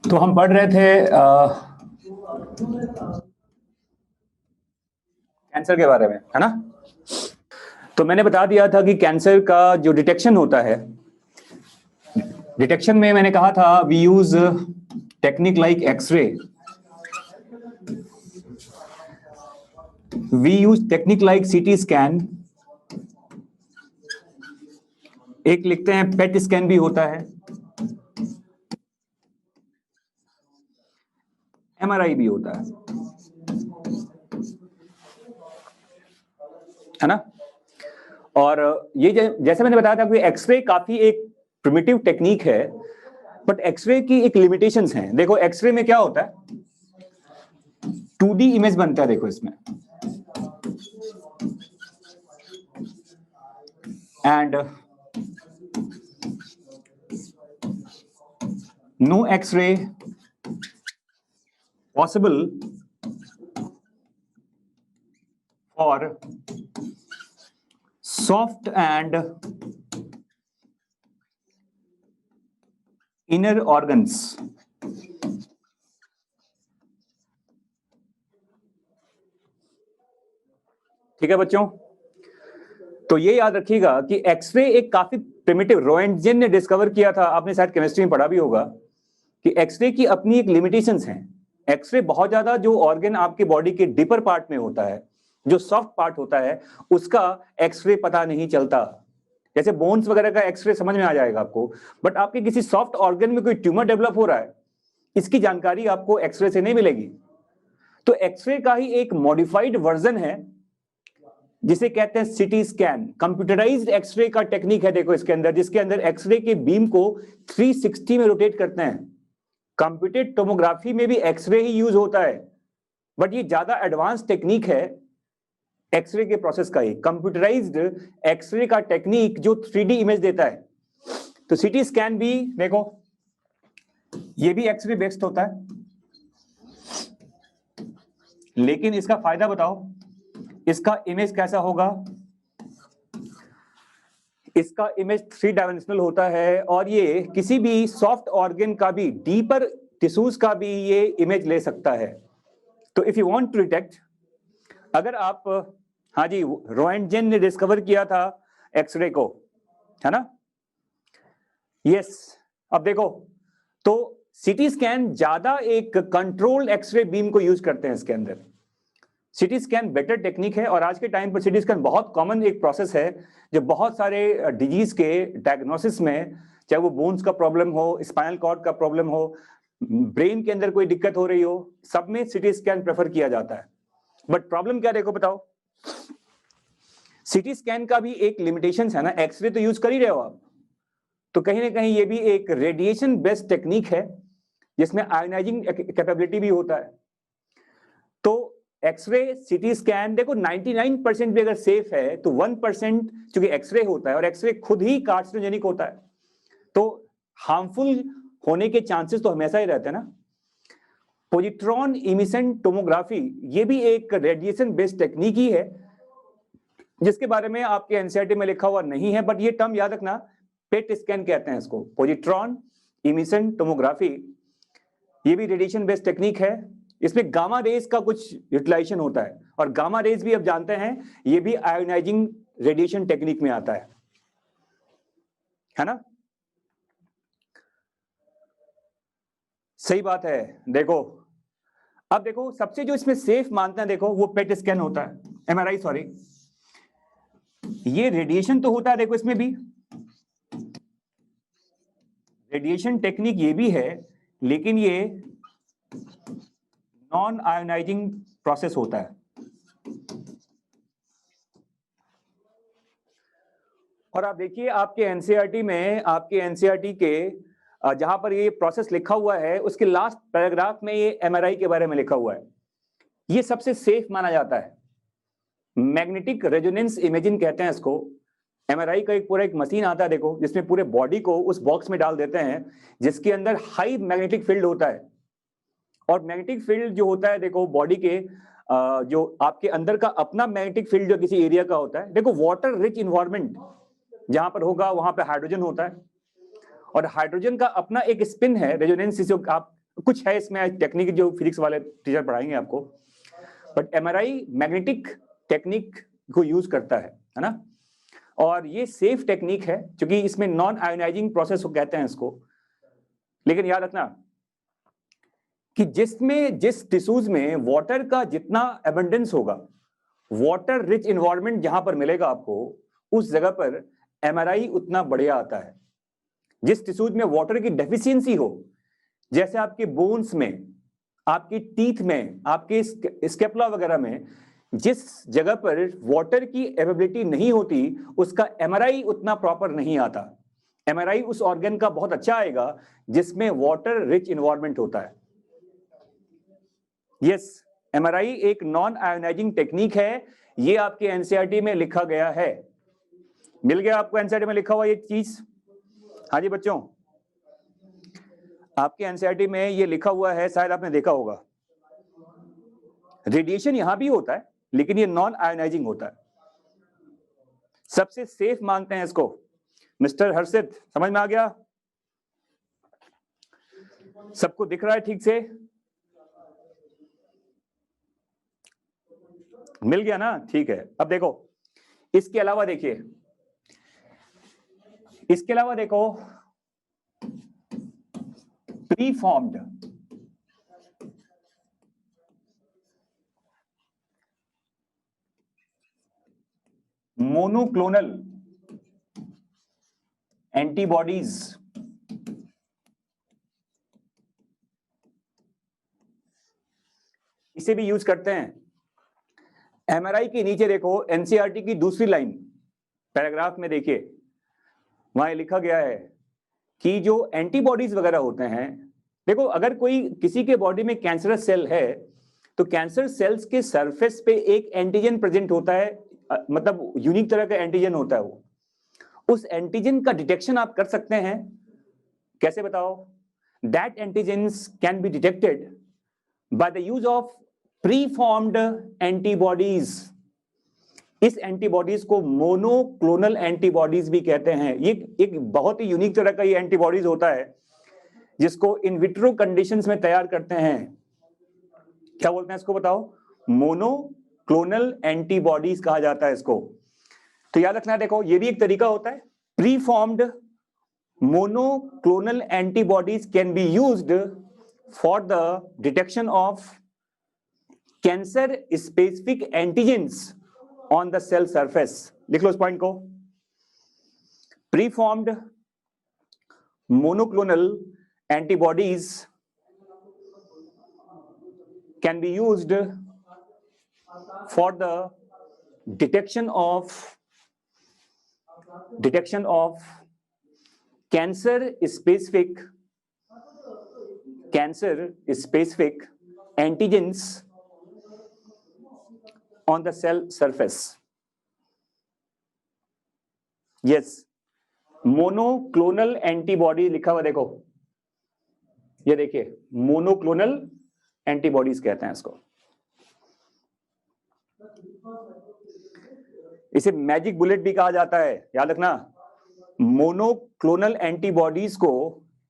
तो हम पढ़ रहे थे कैंसर के बारे में, है ना। तो मैंने बता दिया था कि कैंसर का जो डिटेक्शन होता है, डिटेक्शन में मैंने कहा था we use technique like x-ray, we use technique like CT scan, एक लिखते हैं पेट स्कैन भी होता है, एमआरआई भी होता है ना। और ये जैसे मैंने बताया था कि एक्सरे काफी एक प्रिमिटिव टेक्निक है, बट एक्सरे की एक लिमिटेशंस हैं। देखो एक्सरे में क्या होता है, 2D इमेज बनता है। देखो इसमें and no x-ray possible for soft and inner organs. ठीक है बच्चों, तो ये याद रखिएगा कि एक्सरे एक काफी प्रिमिटिव, रोएंटजेन ने डिस्कवर किया था, आपने शायद केमिस्ट्री में पढ़ा भी होगा कि एक्सरे की अपनी एक लिमिटेशंस हैं। एक्सरे बहुत ज्यादा जो ऑर्गन आपके बॉडी के डीपर पार्ट में होता है, जो सॉफ्ट पार्ट होता है, उसका एक्सरे पता नहीं चलता। जैसे बोन्स वगैरह का एक्सरे समझ में आ जाएगा आपको, बट आपके किसी सॉफ्ट ऑर्गन में कोई ट्यूमर डेवलप हो रहा है, इसकी जानकारी आपको एक्सरे से नहीं मिलेगी। तो एक्सरे का ही एक मॉडिफाइड वर्जन है जिसे कहते हैं सिटी स्कैन। कंप्यूटराइज्ड एक्सरे का टेक्निक है, देखो इसके अंदर, जिसके अंदर एक्सरे के बीम को 360 में रोटेट करते हैं। कंप्यूटेड टोमोग्राफी में भी एक्सरे ही यूज होता है, बट ये ज्यादा एडवांस टेक्निक है एक्सरे के प्रोसेस का ही, कंप्यूटराइज्ड एक्सरे का टेक्निक जो 3D इमेज देता है। तो सिटी स्कैन भी देखो, ये भी एक्सरे बेस्ड होता है, लेकिन इसका फायदा बताओ, इसका इमेज कैसा होगा? इसका इमेज 3 डायमेंशनल होता है, और ये किसी भी सॉफ्ट ऑर्गन का भी, डीपर टिश्यूज का भी ये इमेज ले सकता है। तो if you want to detect, अगर आप, हाँ जी, रोएंटजेन ने डिस्कवर किया था एक्सरे को, है ना। यस, अब देखो, तो सिटी स्कैन ज्यादा एक कंट्रोल्ड एक्सरे बीम को यूज करते हैं इसके अंदर। सिटी स्कैन बेटर टेक्निक है, और आज के टाइम पर सिटी स्कैन बहुत कॉमन एक प्रोसेस है जो बहुत सारे डिजीज के डायग्नोसिस में, चाहे वो बोन्स का प्रॉब्लम हो, स्पाइनल कॉर्ड का प्रॉब्लम हो, ब्रेन के अंदर कोई दिक्कत हो रही हो, सब में सिटी स्कैन प्रेफर किया जाता है। बट प्रॉब्लम क्या, देखो बताओ, सिटी स्कैन का भी एक लिमिटेशन है ना। एक्सरे तो यूज कर ही रहे हो आप, तो कहीं ना कहीं ये भी एक रेडिएशन बेस्ड टेक्निक है जिसमें आयोनाइजिंग कैपेबिलिटी भी होता है। तो एक्सरे, सिटी स्कैन, देखो 99% भी अगर सेफ है तो 1% चूंकि एक्सरे होता है, और एक्सरे खुद ही कार्सिनोजेनिक होता है, तो हार्मफुल होने के चांसेस तो हमेशा ही रहते हैं ना। पोजिट्रॉन इमिशन टोमोग्राफी, ये भी एक रेडिएशन बेस्ड टेक्निक ही है, जिसके बारे में आपके एनसीईआरटी में लिखा हुआ नहीं है, बट ये टर्म याद रखना, पेट स्कैन कहते हैं इसको, पोजिट्रॉन इमिशन टोमोग्राफी। ये भी रेडिएशन बेस्ड टेक्निक है, इसमें गामा रेज का कुछ यूटिलाइजेशन होता है, और गामा रेज भी अब जानते हैं ये भी आयोनाइजिंग रेडिएशन टेक्निक में आता है ना। सही बात है। देखो, अब देखो सबसे जो इसमें सेफ मानते हैं, देखो वो पेट स्कैन होता है, एमआरआई सॉरी। ये रेडिएशन तो होता है, देखो इसमें भी रेडिएशन टेक्निक ये भी है, लेकिन ये नॉन आयोनाइजिंग प्रोसेस होता है। और आप देखिए आपके एनसीईआरटी में, आपके एनसीईआरटी के जहां पर ये प्रोसेस लिखा हुआ है, उसके लास्ट पैराग्राफ में ये एमआरआई के बारे में लिखा हुआ है। ये सबसे सेफ माना जाता है। मैग्नेटिक रेजोनेंस इमेजिंग कहते हैं इसको। एमआरआई का एक पूरा एक मशीन आता है, देखो, जिसमें पूरे बॉडी को उस बॉक्स में डाल देते हैं, जिसके अंदर हाई मैग्नेटिक फील्ड होता है। और मैग्नेटिक फील्ड जो होता है, देखो बॉडी के जो आपके अंदर का अपना मैग्नेटिक फील्ड जो किसी एरिया का होता है, देखो वाटर रिच इन्वायरमेंट जहां पर होगा वहां पे हाइड्रोजन होता है, और हाइड्रोजन का अपना एक स्पिन है, रेजोनेंस, जिसे आप कुछ है इसमें टेक्निक जो फिजिक्स वाले टीचर पढ़ाएंगे आपको, बट एमआरआई मैग्नेटिक टेक्निक को यूज करता है ना, और ये सेफ टेक्निक है क्योंकि इसमें नॉन आयोनाइजिंग प्रोसेस को कहते हैं इसको। लेकिन याद रखना कि जिस टिश्यूज में वाटर का जितना एबंडेंस होगा, वाटर रिच इन्वायरमेंट जहां पर मिलेगा आपको, उस जगह पर एमआरआई उतना बढ़िया आता है। जिस टिश्यूज में वाटर की डेफिशिएंसी हो, जैसे आपके बोन्स में, आपकी टीथ में, आपके स्केपुला वगैरह में, जिस जगह पर वाटर की अवेलेबिलिटी नहीं होती, उसका एमआरआई उतना प्रॉपर नहीं आता। एमआरआई उस ऑर्गन का बहुत अच्छा आएगा जिसमें वाटर रिच इन्वायरमेंट होता है। यस, एमआरआई एक नॉन आयोनाइजिंग टेक्निक है, ये आपके एनसीईआरटी में लिखा गया है। मिल गया आपको एनसीईआरटी में लिखा हुआ ये चीज? हाँ जी बच्चों, आपके एनसीईआरटी में ये लिखा हुआ है, शायद आपने देखा होगा। रेडिएशन यहां भी होता है लेकिन ये नॉन आयोनाइजिंग होता है। सबसे सेफ मानते हैं इसको। मिस्टर हर्षित, समझ में आ गया? सबको दिख रहा है ठीक से? मिल गया ना? ठीक है। अब देखो, इसके अलावा देखिए, इसके अलावा देखो, प्रीफॉर्म्ड, मोनोक्लोनल एंटीबॉडीज, इसे भी यूज करते हैं। एमआरआई के नीचे देखो, एनसीईआरटी की दूसरी लाइन पैराग्राफ में देखिए, वहां लिखा गया है कि जो एंटीबॉडीज वगैरह होते हैं, देखो अगर कोई किसी के बॉडी में कैंसरस सेल है तो कैंसर सेल्स के सरफेस पे एक एंटीजन प्रेजेंट होता है, मतलब यूनिक तरह का एंटीजन होता है वो। उस एंटीजन का डिटेक्शन आप कर सकते हैं। कैसे बताओ? That antigens can be detected by the use of preformed antibodies. इस एंटीबॉडीज को मोनोक्लोनल एंटीबॉडीज भी कहते हैं। ये एक बहुत ही यूनिक तरह का ये एंटीबॉडीज होता है जिसको इन विट्रो कंडीशंस में तैयार करते हैं। क्या बोलते हैं इसको बताओ? मोनोक्लोनल एंटीबॉडीज कहा जाता है इसको। तो याद रखना, देखो ये भी एक तरीका होता है। Preformed monoclonal antibodies can be used for the detection of cancer specific antigens on the cell surface. लिख लो इस पॉइंट को। Preformed monoclonal antibodies can be used for the detection of cancer specific antigens on the cell surface. Yes, monoclonal antibody लिखा हुआ देखो, ये देखिए monoclonal antibodies कहते हैं इसको। इसे मैजिक बुलेट भी कहा जाता है, याद रखना। मोनोक्लोनल एंटीबॉडीज को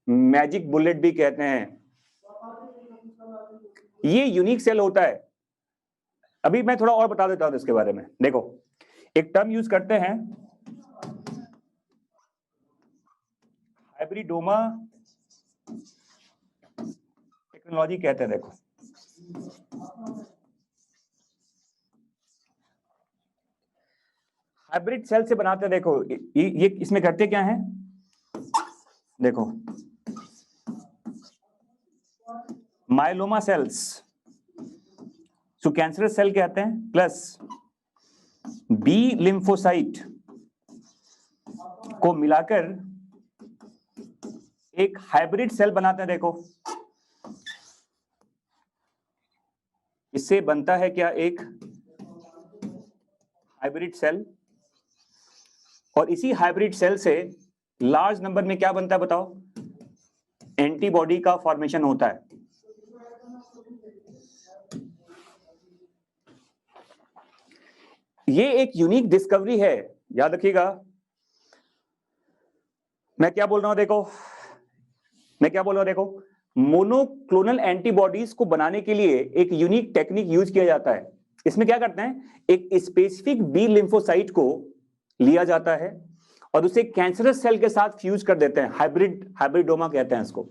मैजिक बुलेट भी कहते हैं। ये यूनिक सेल होता है। अभी मैं थोड़ा और बता देता हूं इसके बारे में। देखो, एक टर्म यूज करते हैं, हाइब्रिडोमा टेक्नोलॉजी कहते हैं। देखो, हाइब्रिड सेल से बनाते हैं। देखो ये इसमें करते क्या है, देखो माइलोमा सेल्स, जो कैंसरस सेल कहते हैं, प्लस बी लिम्फोसाइट को मिलाकर एक हाइब्रिड सेल बनाते हैं। देखो इससे बनता है क्या? एक हाइब्रिड सेल। और इसी हाइब्रिड सेल से लार्ज नंबर में क्या बनता है बताओ? एंटीबॉडी का फॉर्मेशन होता है। ये एक यूनिक डिस्कवरी है, याद रखिएगा। मैं क्या बोल रहा हूं देखो, मैं क्या बोल रहा हूं देखो, मोनोक्लोनल एंटीबॉडीज को बनाने के लिए एक यूनिक टेक्निक यूज किया जाता है। इसमें क्या करते हैं, एक स्पेसिफिक बी लिम्फोसाइट को लिया जाता है और उसे कैंसरस सेल के साथ फ्यूज कर देते हैं, हाइब्रिडोमा कहते हैं इसको।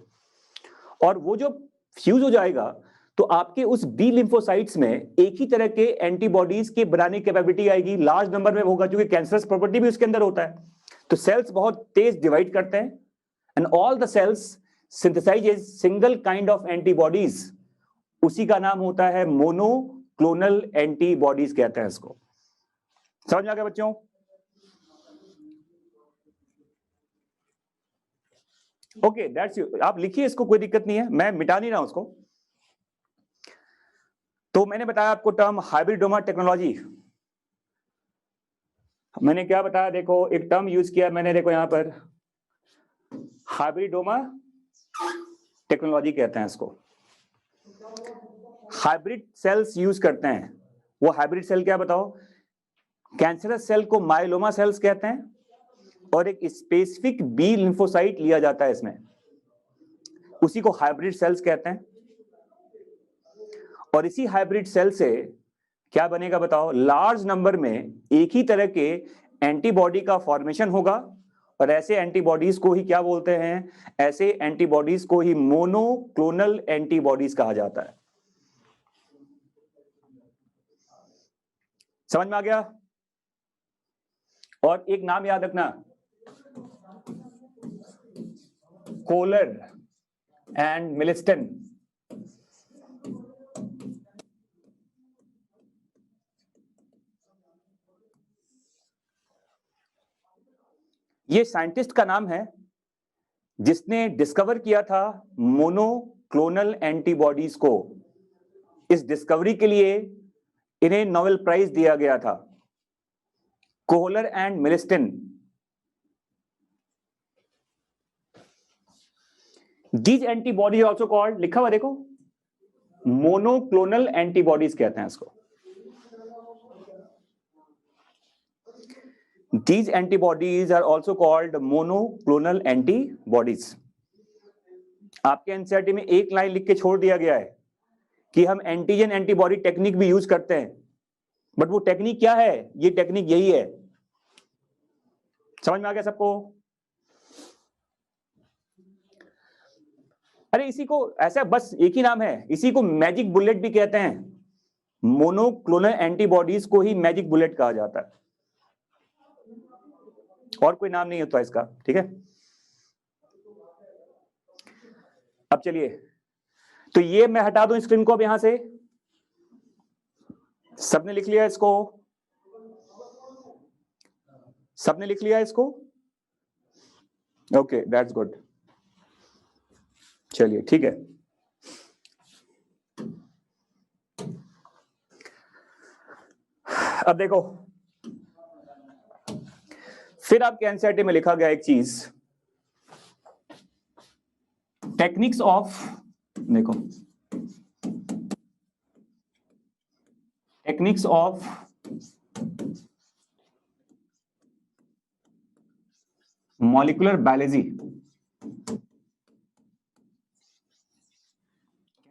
और वो जो फ्यूज हो जाएगा तो आपके उस बी लिम्फोसाइट्स में एक ही तरह के एंटीबॉडीज के बनाने की कैपेबिलिटी आएगी, लार्ज नंबर में होगा, क्योंकि कैंसरस प्रॉपर्टी भी उसके अंदर होता है। तो सेल्स बहुत तेज डिवाइड करते हैं and all the cells synthesize single kind of antibodies. उसी का नाम होता है मोनोक्लोनल एंटीबॉडीज कहते हैं इसको। समझ में आ गया बच्चों? Okay, that's you. आप लिखिए इसको, कोई दिक्कत नहीं है, मैं मिटा नहीं रहा हूं उसको। तो मैंने बताया आपको टर्म हाइब्रिडोमा टेक्नोलॉजी। मैंने क्या बताया, देखो एक टर्म यूज किया मैंने, देखो यहां पर हाइब्रिडोमा टेक्नोलॉजी कहते हैं इसको। हाइब्रिड सेल्स यूज करते हैं। वो हाइब्रिड सेल क्या बताओ? कैंसरस सेल को माइलोमा सेल्स कहते हैं और एक स्पेसिफिक बी लिम्फोसाइट लिया जाता है इसमें, उसी को हाइब्रिड सेल्स कहते हैं। और इसी हाइब्रिड सेल से क्या बनेगा बताओ? लार्ज नंबर में एक ही तरह के एंटीबॉडी का फॉर्मेशन होगा और ऐसे एंटीबॉडीज को ही क्या बोलते हैं? ऐसे एंटीबॉडीज को ही मोनोक्लोनल एंटीबॉडीज कहा जाता है। समझ में आ गया? और एक नाम याद रखना, कोलर एंड मिलिस्टन। ये साइंटिस्ट का नाम है जिसने डिस्कवर किया था मोनोक्लोनल एंटीबॉडीज को। इस डिस्कवरी के लिए इन्हें नोबेल प्राइज दिया गया था, Kohler and Milstein. These antibodies also called, लिखा हुआ देखो, मोनोक्लोनल एंटीबॉडीज कहते हैं इसको। These antibodies are also called monoclonal antibodies. आपके एनसीईआरटी में एक लाइन लिख के छोड़ दिया गया है कि हम एंटीजन एंटीबॉडी टेक्निक भी यूज करते हैं, बट वो टेक्निक क्या है? ये टेक्निक यही है। समझ में आ गया सबको? अरे इसी को ऐसा बस एक ही नाम है, इसी को मैजिक बुलेट भी कहते हैं। मोनोक्लोनल एंटीबॉडीज को ही मैजिक बुलेट कहा जाता है, और कोई नाम नहीं होता इसका, ठीक है? अब चलिए, तो ये मैं हटा दूं स्क्रीन को अब यहां से। सबने लिख लिया इसको? सबने लिख लिया इसको? Okay, that's good. चलिए ठीक है। अब देखो, फिर आपके एनसीईआरटी में लिखा गया एक चीज, टेक्निक्स ऑफ, देखो techniques of molecular biology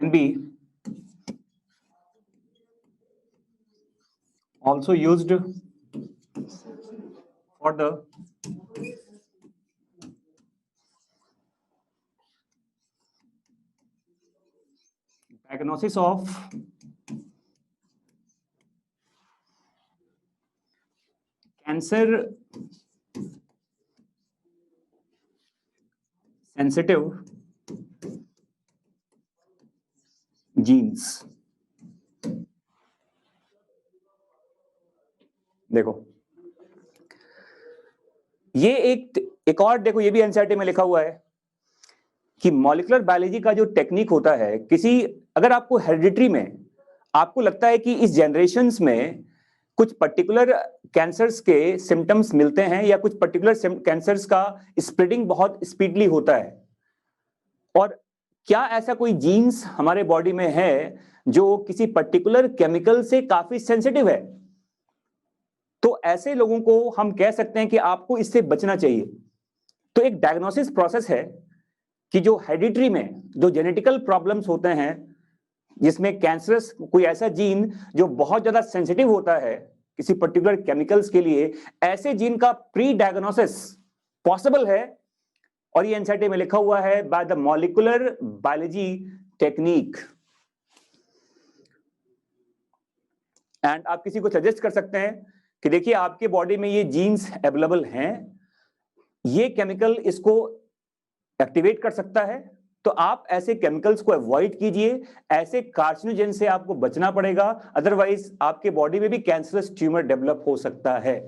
can be also used for the diagnosis of cancer sensitive genes। देखो ये एक और देखो, ये भी एनसीईआरटी में लिखा हुआ है कि मॉलिक्यूलर बायोलॉजी का जो टेक्निक होता है, किसी अगर आपको हेरिडिटरी में आपको लगता है कि इस जनरेशन्स में कुछ पर्टिकुलर कैंसर्स के सिम्टम्स मिलते हैं या कुछ पर्टिकुलर कैंसर्स का स्प्रेडिंग बहुत स्पीडली होता है, और क्या ऐसा कोई जीन्स हमारे बॉडी में है जो किसी पर्टिकुलर केमिकल से काफी सेंसिटिव है, तो ऐसे लोगों को हम कह सकते हैं कि आपको इससे बचना चाहिए। तो एक डायग्नोसिस प्रोसेस है कि जो हेरिडिटरी में जो जेनेटिकल प्रॉब्लम्स होते हैं, जिसमें कैंसरस कोई ऐसा जीन जो बहुत ज्यादा सेंसिटिव होता है किसी पर्टिकुलर केमिकल्स के लिए, ऐसे जीन का प्री डायग्नोसिस पॉसिबल है। और ये एनसीईआरटी में लिखा हुआ है by the molecular biology technique. And आप किसी को सजेस्ट कर सकते हैं कि देखिए आपके बॉडी में ये जीन्स अवेलेबल हैं, ये केमिकल इसको एक्टिवेट कर सकता है, तो आप ऐसे केमिकल्स को अवॉइड कीजिए, ऐसे कार्सिनोजेन से आपको बचना पड़ेगा, अदरवाइज आपके बॉडी में भी कैंसरस ट्यूमर डेवलप हो सकता है।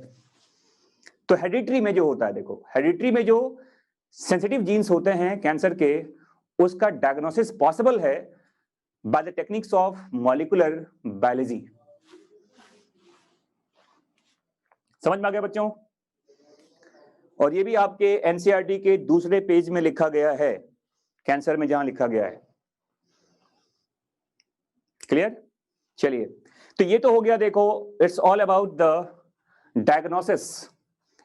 तो हेरिडिटरी में जो होता है, देखो हेरिडिटरी में जो सेंसिटिव जीन्स होते हैं कैंसर के, उसका डायग्नोसिस पॉसिबल है by the techniques of molecular biology. समझ में आ गया बच्चों? और ये भी आपके एनसीईआरटी के दूसरे पेज में लिखा गया है, कैंसर में जहां लिखा गया है। क्लियर? चलिए, तो ये तो हो गया, देखो it's all about the diagnosis,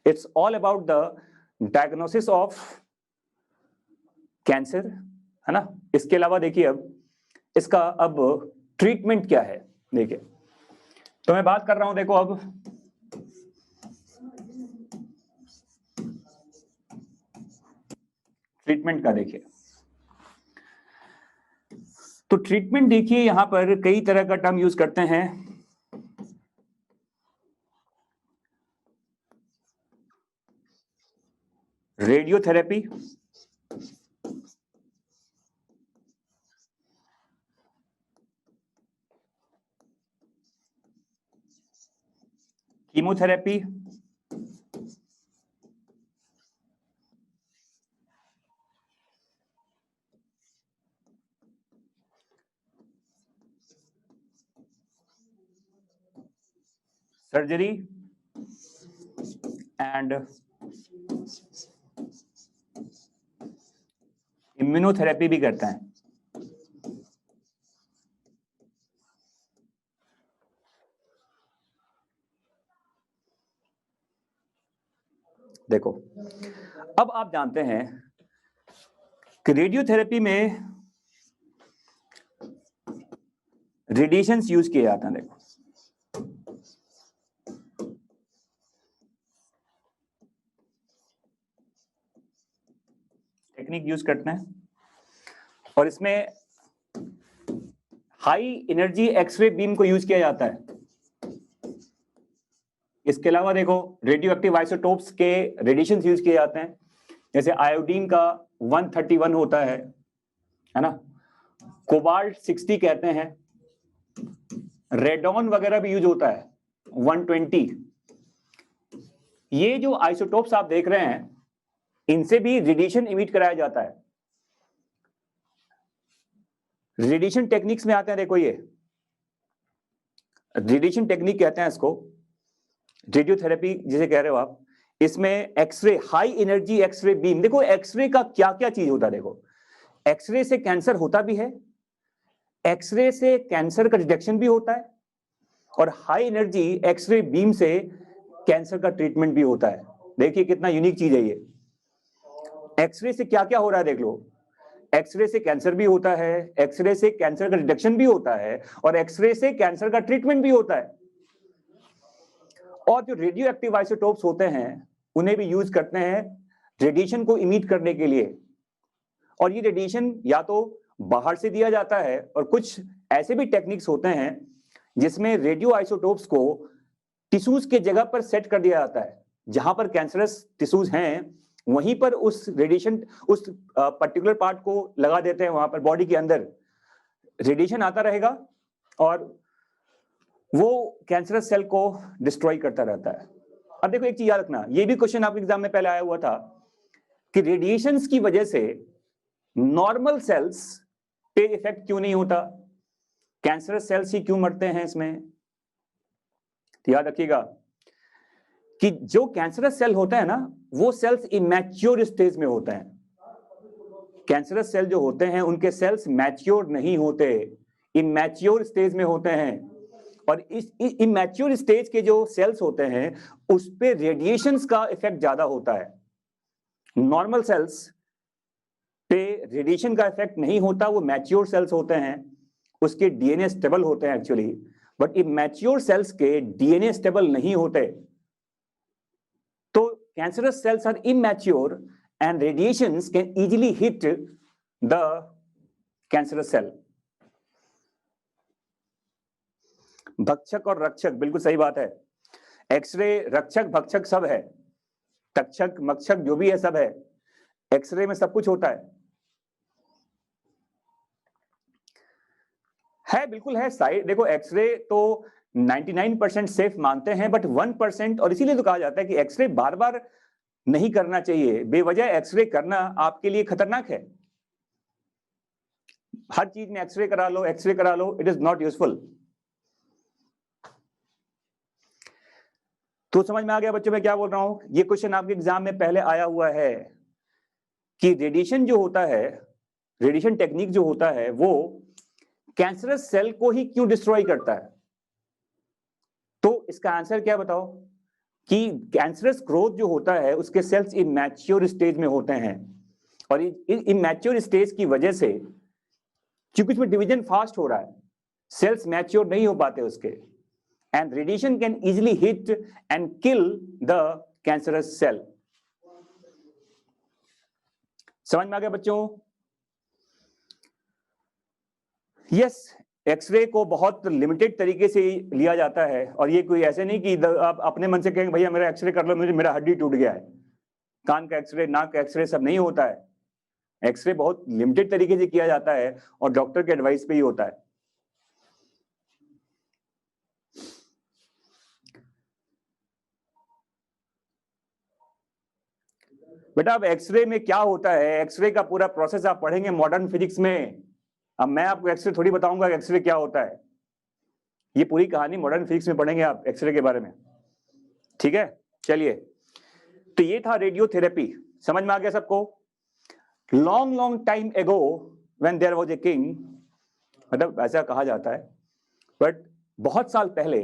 it's all about the diagnosis of cancer, है ना। इसके अलावा देखिए अब इसका अब ट्रीटमेंट क्या है। देखिए, तो मैं बात कर रहा हूं, देखो अब ट्रीटमेंट का। देखिए, तो ट्रीटमेंट देखिए यहां पर कई तरह का टर्म यूज करते हैं। Radiotherapy, chemotherapy, surgery and immunotherapy भी करते हैं। देखो, अब आप जानते हैं कि रेडियोथेरेपी में रेडिएशंस यूज किए जाते हैं। देखो, टेक्निक यूज करते हैं, और इसमें हाई एनर्जी एक्सरे बीम को यूज किया जाता है। इसके अलावा देखो, रेडियो एक्टिव आइसोटोप्स के रेडिएशंस यूज किए जाते हैं, जैसे आयोडीन का 131 होता है ना, कोबाल्ट 60 कहते हैं, रेडॉन वगैरह भी यूज होता है 120। ये जो आइसोटोप्स आप देख रहे हैं, इनसे भी रेडिएशन इमिट कराया जाता है। रेडिएशन टेक्निक्स में आते हैं, देखो ये रेडिएशन टेक्निक कहते हैं इसको, रेडियोथेरेपी जिसे कह रहे हो आप। इसमें x-ray, high energy x-ray beam, देखो एक्सरे का क्या क्या चीज होता है। देखो, एक्सरे से कैंसर होता भी है, एक्सरे से कैंसर का डिटेक्शन भी होता है, और हाई एनर्जी एक्सरे बीम से कैंसर का ट्रीटमेंट भी होता है। देखिए कितना यूनिक चीज है ये। एक्सरे से क्या क्या हो रहा है देख लो, एक्सरे से कैंसर भी होता है, एक्सरे से कैंसर का डिटेक्शन भी होता है, और एक्सरे से कैंसर का ट्रीटमेंट भी होता है। और जो रेडियो एक्टिव आइसोटोप्स होते हैं, उन्हें भी यूज करते हैं रेडिएशन को इमिट करने के लिए। और ये रेडिएशन या तो बाहर से दिया जाता है, और कुछ ऐसे भी टेक्निक्स होते हैं जिसमें रेडियो आइसोटोप्स को टिश्यूज के जगह पर सेट कर दिया जाता है। जहां पर कैंसरस टिश्यूज हैं, वहीं पर उस रेडिएशन, उस पर्टिकुलर पार्ट को लगा देते हैं। वहां पर बॉडी के अंदर रेडिएशन आता रहेगा, और वो कैंसरस सेल को डिस्ट्रॉय करता रहता है। अब देखो एक चीज याद रखना, ये भी क्वेश्चन आपके एग्जाम में पहले आया हुआ था कि रेडिएशंस की वजह से नॉर्मल सेल्स पे इफेक्ट क्यों नहीं होता, कैंसरस सेल्स ही क्यों मरते हैं इसमें। तो याद रखिएगा कि जो कैंसरस सेल होता है ना, वो सेल्स इमैच्योर स्टेज में होते हैं। कैंसरस सेल जो होते हैं, उनके सेल्स मैच्योर नहीं होते, इमैच्योर स्टेज में होते हैं। और इस इमैच्योर स्टेज के जो सेल्स होते हैं, उस पे रेडिएशंस का इफेक्ट ज्यादा होता है। नॉर्मल सेल्स पे रेडिएशन का इफेक्ट नहीं होता, वो मैच्योर सेल्स होते हैं, उसके डीएनए स्टेबल होते हैं एक्चुअली, बट इमैच्योर सेल्स के डीएनए स्टेबल नहीं होते, तो cancerous cells are immature and radiations can easily hit the cancerous cell. भक्षक और रक्षक, बिल्कुल सही बात है। एक्सरे रक्षक भक्षक सब है, तक्षक मक्षक जो भी है सब है, एक्सरे में सब कुछ होता है बिल्कुल है। साइड देखो, एक्सरे तो 99% सेफ मानते हैं, बट 1%, और इसीलिए तो कहा जाता है कि एक्सरे बार बार नहीं करना चाहिए, बेवजह एक्सरे करना आपके लिए खतरनाक है। हर चीज में एक्सरे करा लो, एक्सरे करा लो, इट इज नॉट यूजफुल। तो समझ में आ गया बच्चों मैं क्या बोल रहा हूं? ये क्वेश्चन आपके एग्जाम में पहले आया हुआ है कि रेडिएशन जो होता है, रेडिएशन टेक्निक जो होता है, वो कैंसरस सेल को ही क्यों डिस्ट्रॉय करता है? तो इसका आंसर क्या बताओ कि कैंसरस ग्रोथ जो होता है उसके सेल्स इमैच्योर स्टेज में होते हैं, और इमैच्योर स्टेज की वजह से, क्योंकि उसमें डिवीजन फास्ट हो रहा है, सेल्स मैच्योर नहीं हो पाते उसके, and radiation can easily hit and kill the cancerous cell. समझ में आ गया बच्चों? यस, एक्सरे को बहुत लिमिटेड तरीके से लिया जाता है, और ये कोई ऐसे नहीं कि आप अपने मन से कहेंगे भैया मेरा एक्सरे कर लो, मुझे मेरा हड्डी टूट गया है। कान का एक्सरे, नाक का एक्सरे सब नहीं होता है। एक्सरे बहुत लिमिटेड तरीके से किया जाता है और डॉक्टर के एडवाइस पे ही होता है। बेटा अब एक्सरे में क्या होता है, एक्सरे का पूरा प्रोसेस आप पढ़ेंगे मॉडर्न फिजिक्स में। अब मैं आपको एक्सरे थोड़ी बताऊंगा कि एक्सरे क्या होता है, ये पूरी कहानी मॉडर्न फिजिक्स में पढ़ेंगे आप एक्सरे के बारे में, ठीक है? चलिए, तो ये था रेडियोथेरेपी। समझ में आ गया सबको? Long time ago when there was a king, मतलब ऐसा कहा जाता है, बट बहुत साल पहले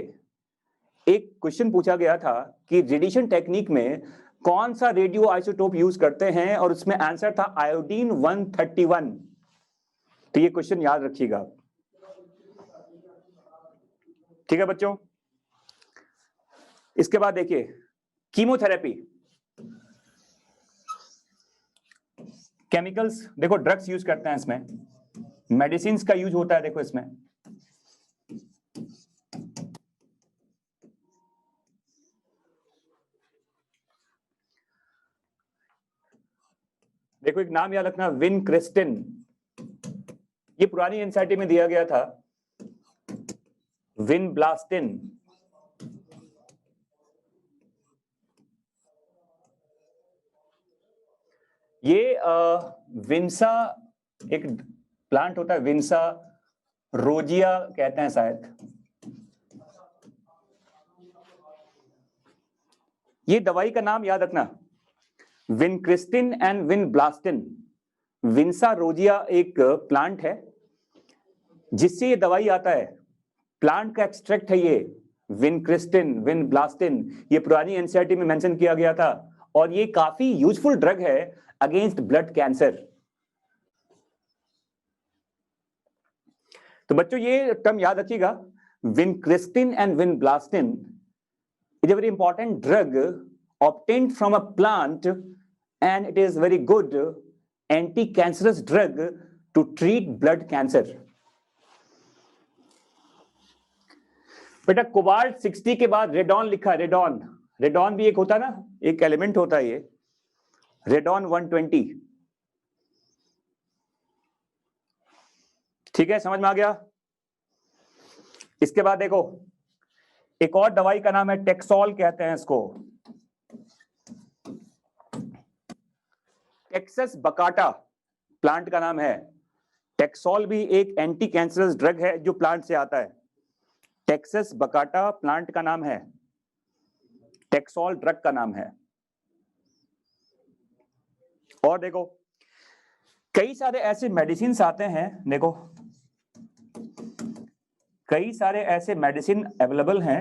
एक क्वेश्चन पूछा गया था कि रेडिएशन टेक्निक में कौन सा रेडियो आइसोटोप यूज करते हैं, और उसमें आंसर था आयोडीन 131। तो ये क्वेश्चन याद रखिएगा, ठीक है बच्चों? इसके बाद देखिए कीमोथेरेपी, केमिकल्स, देखो ड्रग्स यूज करते हैं इसमें, मेडिसिन का यूज होता है, देखो इसमें देखो एक नाम याद रखना, विनक्रिस्टिन, ये पुरानी एनसीईआरटी में दिया गया था, विनब्लास्टिन, ये विंसा एक प्लांट होता है, विंसा रोजिया कहते हैं शायद, ये दवाई का नाम याद रखना, विनक्रिस्टिन एंड विनब्लास्टिन। विंसा रोजिया एक प्लांट है जिससे ये दवाई आता है, प्लांट का एक्सट्रैक्ट है ये, विनक्रिस्टिन विनब्लास्टिन, ये पुरानी एनसीईआरटी में मेंशन किया गया था, और ये काफी यूजफुल ड्रग है अगेंस्ट ब्लड कैंसर। तो बच्चों ये टर्म याद रखिएगा, vincristine and vinblastine is a very important drug obtained from a plant, and it is very good anti-cancerous drug to treat blood cancer. बेटा कोबाल्ट 60 के बाद रेडॉन लिखा, रेडॉन, रेडॉन भी एक होता है ना, एक एलिमेंट होता है ये, रेडॉन 120, ठीक है? समझ में आ गया? इसके बाद देखो एक और दवाई का नाम है टेक्सोल, कहते हैं इसको, टेक्सस बकाटा प्लांट का नाम है। टेक्सोल भी एक एंटी कैंसरस ड्रग है जो प्लांट से आता है, टेक्सस बकाटा प्लांट का नाम है, टेक्सोल ड्रग का नाम है। और देखो कई सारे ऐसे मेडिसिन आते हैं, देखो कई सारे ऐसे मेडिसिन अवेलेबल हैं।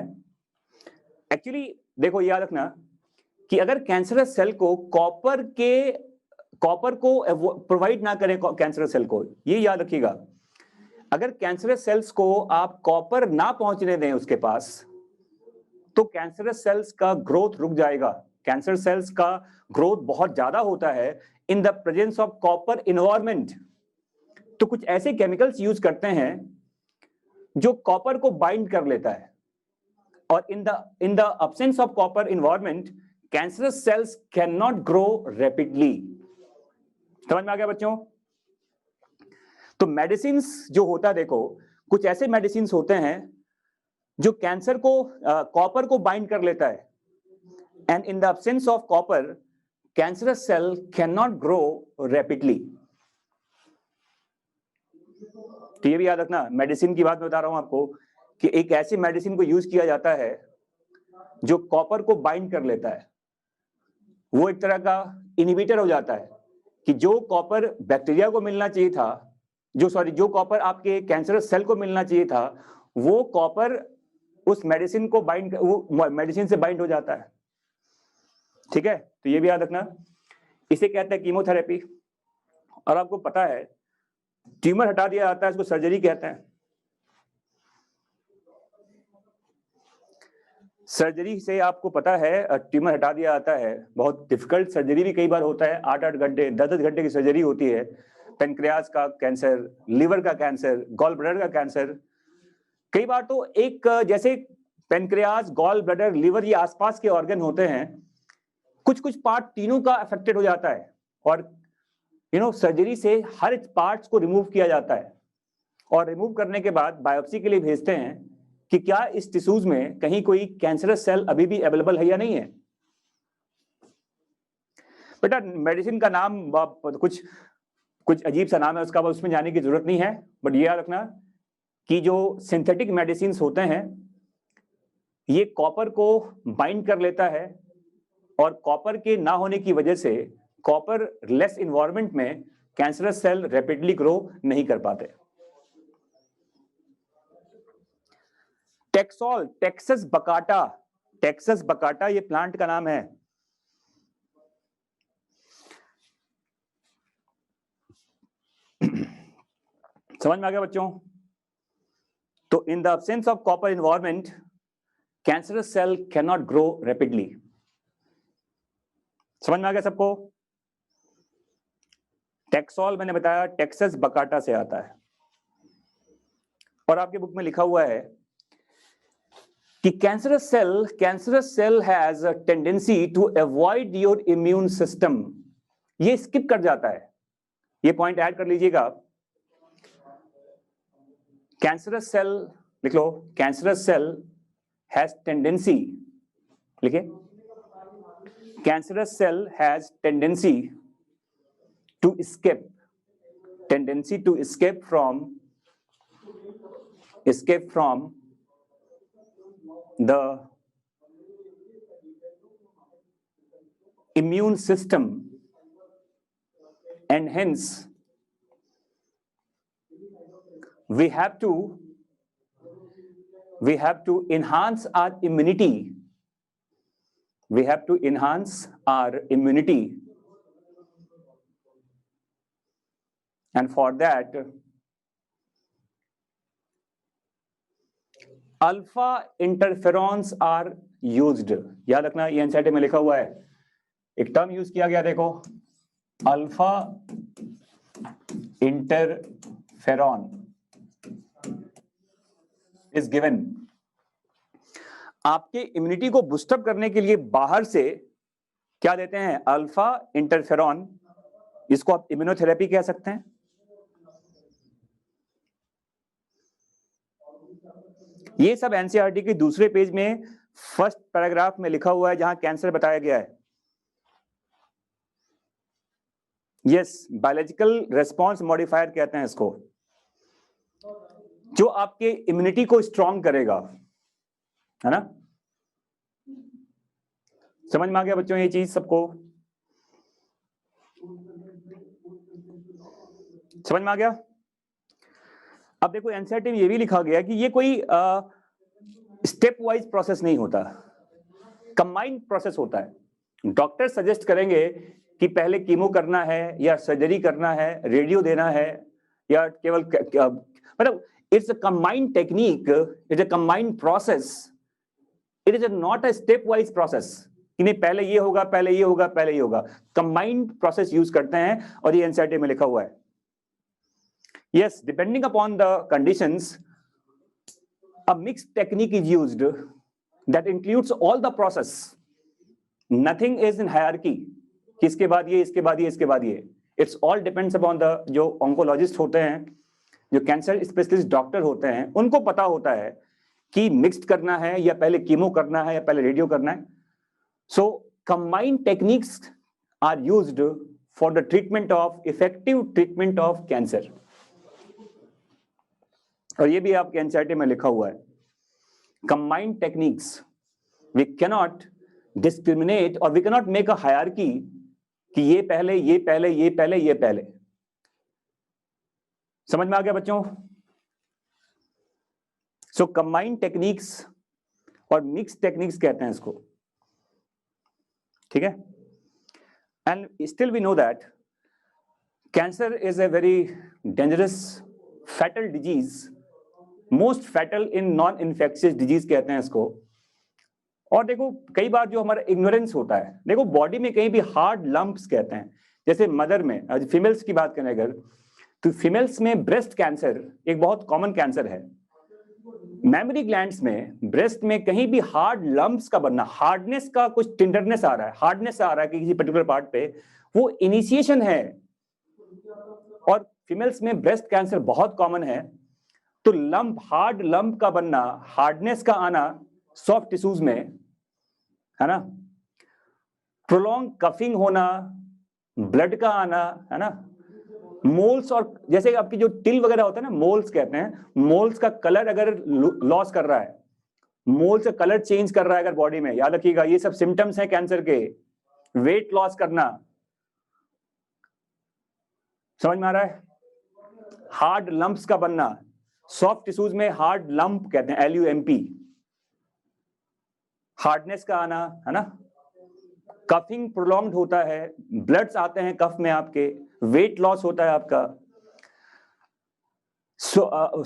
एक्चुअली देखो याद रखना कि अगर कैंसरस सेल को कॉपर को प्रोवाइड ना करें कैंसरस सेल को, ये याद रखिएगा। अगर कैंसरस सेल्स को आप कॉपर ना पहुंचने दें उसके पास, तो कैंसरस सेल्स का ग्रोथ रुक जाएगा। कैंसर सेल्स का ग्रोथ बहुत ज्यादा होता है in the presence of copper environment. तो कुछ ऐसे केमिकल्स यूज करते हैं जो कॉपर को बाइंड कर लेता है, और इन the absence of copper environment cancerous cells can not grow rapidly. समझ में आ गया बच्चों? तो मेडिसिन जो होता है, देखो कुछ ऐसे मेडिसिन होते हैं जो कैंसर को कॉपर को बाइंड कर लेता है, and in the absence of copper cancerous cell can not grow rapidly. तो ये भी याद रखना, मेडिसिन की बात बता रहा हूं आपको कि एक ऐसी मेडिसिन को यूज किया जाता है जो कॉपर को बाइंड कर लेता है। वो एक तरह का इनहिबिटर हो जाता है कि जो कॉपर बैक्टीरिया को मिलना चाहिए था, जो कॉपर आपके कैंसरस सेल को मिलना चाहिए था, वो कॉपर उस मेडिसिन को वो मेडिसिन से बाइंड हो जाता है। ठीक है, तो ये भी याद रखना। इसे कहते हैं कीमोथेरेपी। और आपको पता है ट्यूमर हटा दिया जाता है, इसको सर्जरी कहते हैं। सर्जरी से आपको पता है ट्यूमर हटा दिया जाता है। बहुत डिफिकल्ट सर्जरी भी कई बार होता है, 8-8 घंटे 10-10 घंटे की सर्जरी होती है। पेनक्रियास का कैंसर, लिवर का कैंसर, गॉल ब्लैडर का कैंसर। कई बार तो एक जैसे पेनक्रियास, गॉल ब्लैडर, लिवर, ये आसपास के ऑर्गन होते हैं, कुछ कुछ पार्ट तीनों का अफेक्टेड हो जाता है, और सर्जरी से हर पार्ट्स को रिमूव किया जाता है, और रिमूव करने के बाद बायोप्सी के लिए भेजते हैं कि क्या इस टिश्यूज में कहीं कोई कैंसरस सेल अभी भी अवेलेबल है या नहीं है। बेटा मेडिसिन का नाम कुछ अजीब सा नाम है उसका, उसमें जाने की जरूरत नहीं है, बट ये याद रखना कि जो सिंथेटिक मेडिसिन होते हैं ये कॉपर को बाइंड कर लेता है, और कॉपर के ना होने की वजह से कॉपर लेस इन्वायरमेंट में कैंसरस सेल रैपिडली ग्रो नहीं कर पाते। टेक्सोल, टेक्सस बकाटा ये प्लांट का नाम है। समझ में आ गया बच्चों? तो in the absence of copper environment cancerous cell can not grow rapidly. समझ में आ गया सबको? टेक्सोल मैंने बताया टेक्सस बकाटा से आता है, और आपके बुक में लिखा हुआ है कि cancerous cell has a tendency to avoid your immune system. ये स्किप कर जाता है, ये पॉइंट ऐड कर लीजिएगा। कैंसरस सेल लिख लो, कैंसरस सेल हैज टेंडेंसी, लिखे, cancerous cell has tendency to escape from the immune system, and hence we have to enhance our immunity. And for that, alpha interferons are used. याद रखना, ये NCERT में लिखा हुआ है, एक टर्म यूज किया गया, देखो, अल्फा इंटरफेरॉन इज गिवन। आपके इम्यूनिटी को बूस्टअप करने के लिए बाहर से क्या देते हैं? Alpha interferon. इसको आप इम्यूनोथेरेपी कह सकते हैं। ये सब एनसीईआरटी के दूसरे पेज में फर्स्ट पैराग्राफ में लिखा हुआ है, जहां कैंसर बताया गया है। यस, बायोलॉजिकल रेस्पॉन्स मॉडिफायर कहते हैं इसको, जो आपके इम्यूनिटी को स्ट्रांग करेगा, है ना? समझ में आ गया बच्चों ये चीज सबको? समझ में आ गया? अब देखो एनसीईआरटी में ये भी लिखा गया कि ये कोई स्टेप वाइज प्रोसेस नहीं होता, कंबाइंड प्रोसेस होता है। डॉक्टर सजेस्ट करेंगे कि पहले कीमो करना है या सर्जरी करना है, रेडियो देना है, या केवल मतलब it's a combined technique, it's a combined process, it is not a step wise process कि नहीं पहले ये होगा, पहले ये होगा, पहले ये होगा। कंबाइंड प्रोसेस यूज करते हैं और ये एनसीईआरटी में लिखा हुआ है। Yes, depending upon the conditions a mixed technique is used that includes all the process. Nothing is in hierarchy कि इसके बाद ये, इसके बाद ये, इसके बाद ये। It's all depends upon the जो oncologist होते हैं, जो कैंसर स्पेशलिस्ट डॉक्टर होते हैं, उनको पता होता है कि मिक्स्ड करना है या पहले कीमो करना है या पहले रेडियो करना है। So combined techniques are used for the treatment of effective treatment of cancer. और ये भी आपके एनसीईआरटी में लिखा हुआ है, combined techniques, we cannot discriminate और we cannot make a hierarchy कि ये पहले, ये पहले, ये पहले, ये पहले। समझ में आ गया बच्चों? सो कंबाइंड टेक्निक्स और मिक्स टेक्निक्स कहते हैं इसको, ठीक है। And still we know that cancer is a very dangerous fatal disease, most fatal in non infectious disease कहते हैं इसको। और देखो कई बार जो हमारा इग्नोरेंस होता है, देखो बॉडी में कहीं भी हार्ड लंप्स कहते हैं, जैसे मदर में, आज फीमेल्स की बात करें अगर, तो फीमेल्स में ब्रेस्ट कैंसर एक बहुत कॉमन कैंसर है। मेमोरी ग्लैंड्स में, ब्रेस्ट में कहीं भी हार्ड लंप्स का बनना, हार्डनेस का कुछ टिंडरनेस आ रहा है, हार्डनेस आ रहा है कि किसी पर्टिकुलर पार्ट पे, वो इनिशिएशन है। और फीमेल्स में ब्रेस्ट कैंसर बहुत कॉमन है। तो लंप, हार्ड लंप का बनना, हार्डनेस का आना सॉफ्ट टिश्यूज में, है ना, प्रोलॉन्ग कफिंग होना, ब्लड का आना, है ना, मोल्स, और जैसे आपकी जो टिल वगैरह होता है ना, मोल्स कहते हैं, मोल्स का कलर अगर लॉस कर रहा है, मोल्स का कलर चेंज कर रहा है अगर बॉडी में, याद रखिएगा ये सब सिम्टम्स हैं कैंसर के। वेट लॉस करना, समझ में आ रहा है? हार्ड लंप्स का बनना, सॉफ्ट टिश्यूज में हार्ड लंप कहते हैं, LUMP, हार्डनेस का आना, है ना, कफिंग प्रोलॉन्ग्ड होता है, ब्लड्स आते हैं कफ में आपके, वेट लॉस होता है आपका,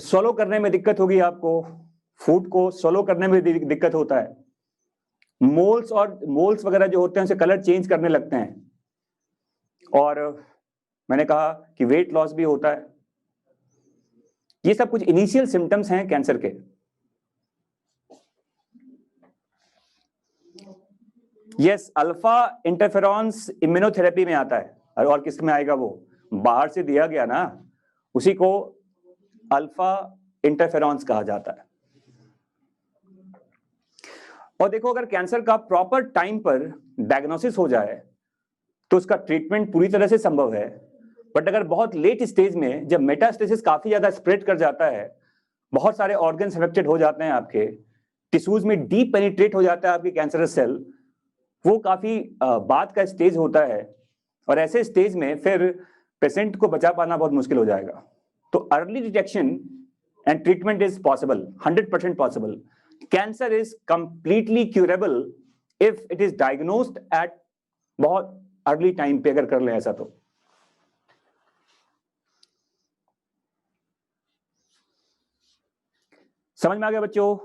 swallow करने में दिक्कत होगी आपको, फूड को swallow करने में दिक्कत होता है, मोल्स और मोल्स वगैरह जो होते हैं उसे कलर चेंज करने लगते हैं, और मैंने कहा कि वेट लॉस भी होता है। ये सब कुछ इनिशियल सिम्टम्स हैं कैंसर के। यस, अल्फा इंटरफेरॉन्स इम्यूनोथेरेपी में आता है, और किस में आएगा? वो बाहर से दिया गया ना, उसी को अल्फा इंटरफेरॉन्स कहा जाता है। और देखो अगर कैंसर का प्रॉपर टाइम पर डायग्नोसिस हो जाए तो उसका ट्रीटमेंट पूरी तरह से संभव है। बट अगर बहुत लेट स्टेज में, जब मेटास्टेसिस काफी ज्यादा स्प्रेड कर जाता है, बहुत सारे ऑर्गन्स अफेक्टेड हो जाते हैं, आपके टिश्यूज में डीप पेनिट्रेट हो जाता है आपके कैंसरस सेल, वो काफी बाद का स्टेज होता है, और ऐसे स्टेज में फिर पेशेंट को बचा पाना बहुत मुश्किल हो जाएगा। तो early detection and treatment is possible, 100% possible. Cancer is completely curable if it is diagnosed at बहुत अर्ली टाइम पे, अगर कर लें ऐसा तो। समझ में आ गया बच्चों?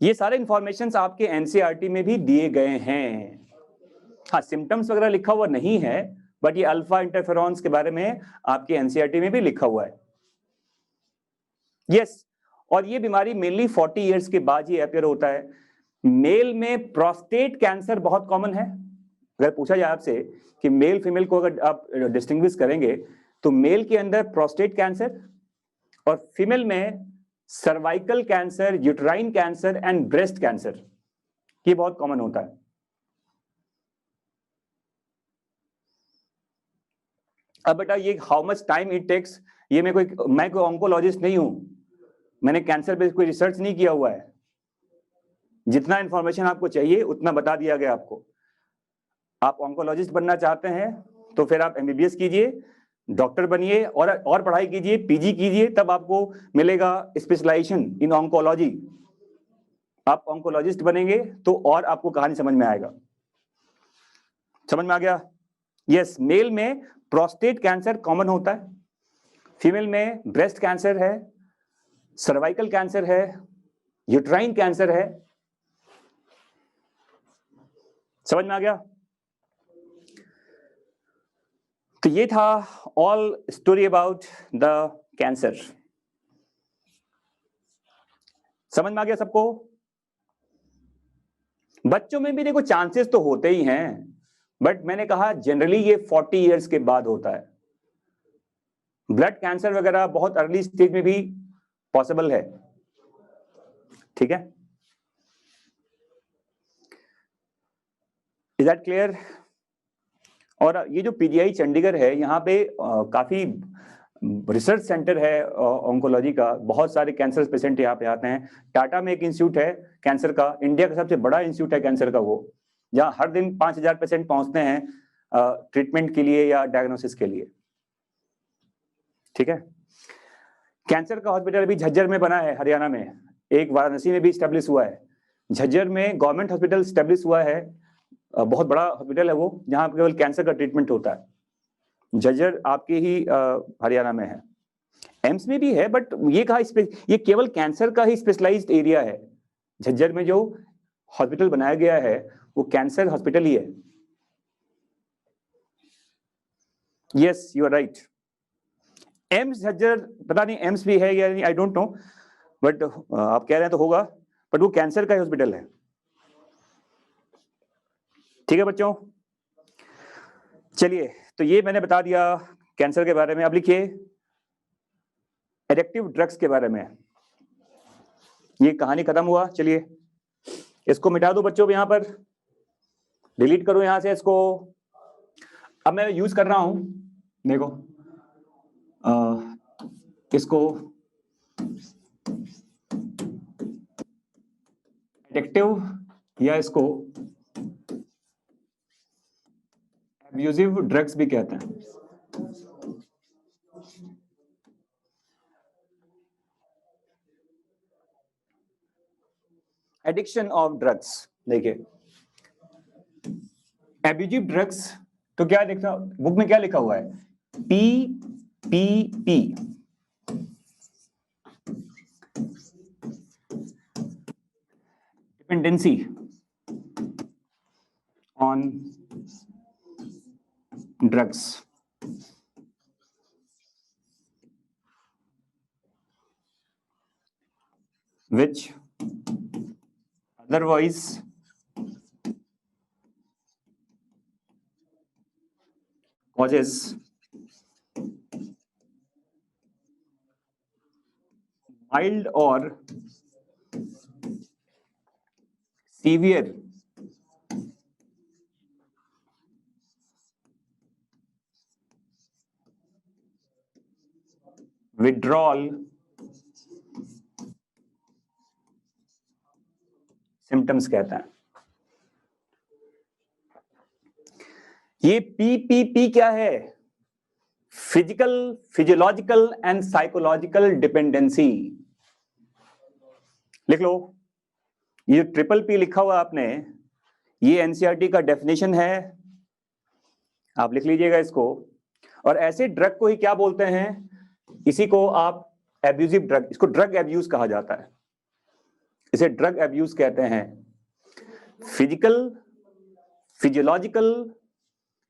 ये सारे इंफॉर्मेशंस आपके एनसीईआरटी में भी दिए गए हैं। हाँ, सिम्टम्स वगैरह लिखा हुआ नहीं है, बट ये अल्फा इंटरफेरॉन्स के बारे में आपके एनसीईआरटी में भी लिखा हुआ है। यस, और ये बीमारी मेनली 40 इयर्स के बाद ही अपियर होता है। मेल में प्रोस्टेट कैंसर बहुत कॉमन है। अगर पूछा जाए आपसे कि मेल फीमेल को अगर आप डिस्टिंग्विश करेंगे, तो मेल के अंदर प्रोस्टेट कैंसर और फीमेल में cervical cancer, uterine cancer and breast cancer, ये बहुत कॉमन होता है। अब बेटा ये how much time it takes, ये मैं कोई ऑन्कोलॉजिस्ट नहीं हूं, मैंने कैंसर पे कोई रिसर्च नहीं किया हुआ है। जितना इंफॉर्मेशन आपको चाहिए उतना बता दिया गया आपको। आप ऑन्कोलॉजिस्ट बनना चाहते हैं तो फिर आप MBBS कीजिए, डॉक्टर बनिए और पढ़ाई कीजिए, PG कीजिए, तब आपको मिलेगा स्पेशलाइजेशन इन ऑन्कोलॉजी। आप ऑन्कोलॉजिस्ट बनेंगे तो और आपको कहानी समझ में आएगा। समझ में आ गया? यस, मेल में प्रोस्टेट कैंसर कॉमन होता है, फीमेल में ब्रेस्ट कैंसर है, सर्वाइकल कैंसर है, यूट्राइन कैंसर है। समझ में आ गया? तो ये था all story about the cancer. समझ में आ गया सबको? बच्चों में भी देखो चांसेस तो होते ही हैं, बट मैंने कहा जनरली ये 40 इयर्स के बाद होता है। ब्लड कैंसर वगैरह बहुत अर्ली स्टेज में भी पॉसिबल है। ठीक है, इज दैट क्लियर? और ये जो पीजीआई चंडीगढ़ है, यहाँ पे काफी रिसर्च सेंटर है ऑन्कोलॉजी का, बहुत सारे कैंसर पेशेंट यहाँ पे आते हैं। टाटा में एक इंस्टीट्यूट है कैंसर का, इंडिया का सबसे बड़ा इंस्टीट्यूट है कैंसर का वो, जहाँ हर दिन 5000 पेशेंट पहुंचते हैं ट्रीटमेंट के लिए या डायग्नोसिस के लिए। ठीक है, कैंसर का हॉस्पिटल अभी झज्जर में बना है हरियाणा में, एक वाराणसी में भी स्टेब्लिश हुआ है। झज्जर में गवर्नमेंट हॉस्पिटल स्टेब्लिश हुआ है, बहुत बड़ा हॉस्पिटल है वो, जहाँ केवल कैंसर का ट्रीटमेंट होता है। झज्जर आपके ही हरियाणा में है। एम्स में भी है, बट ये केवल कैंसर का ही स्पेशलाइज्ड एरिया है। झज्जर में जो हॉस्पिटल बनाया गया है वो कैंसर हॉस्पिटल ही है। Yes, you are right. AIIMS Jhajjar, पता नहीं एम्स भी है या नहीं, आई डोंट नो, बट आप कह रहे हैं तो होगा, बट वो कैंसर का ही हॉस्पिटल है। ठीक है बच्चों, चलिए, तो ये मैंने बता दिया कैंसर के बारे में। अब लिखिए एडिक्टिव ड्रग्स के बारे में। ये कहानी खत्म हुआ। चलिए इसको मिटा दो बच्चों, यहां पर डिलीट करो यहां से इसको। अब मैं यूज कर रहा हूं, देखो इसको एडिक्टिव या इसको एब्यूजिव ड्रग्स भी कहते हैं। एडिक्शन ऑफ ड्रग्स, देखिए एब्यूजिव ड्रग्स तो क्या देखा बुक में, क्या लिखा हुआ है? PPP, dependency on drugs, which otherwise causes mild or severe withdrawal symptoms कहता है। ये PPP क्या है? Physical, physiological and psychological dependency. लिख लो, ये ट्रिपल P लिखा हुआ आपने, ये एनसीईआरटी का डेफिनेशन है, आप लिख लीजिएगा इसको। और ऐसे ड्रग को ही क्या बोलते हैं? इसी को आप एब्यूजिव ड्रग, इसको ड्रग एब्यूज कहा जाता है, इसे ड्रग एब्यूज कहते हैं। Physical, physiological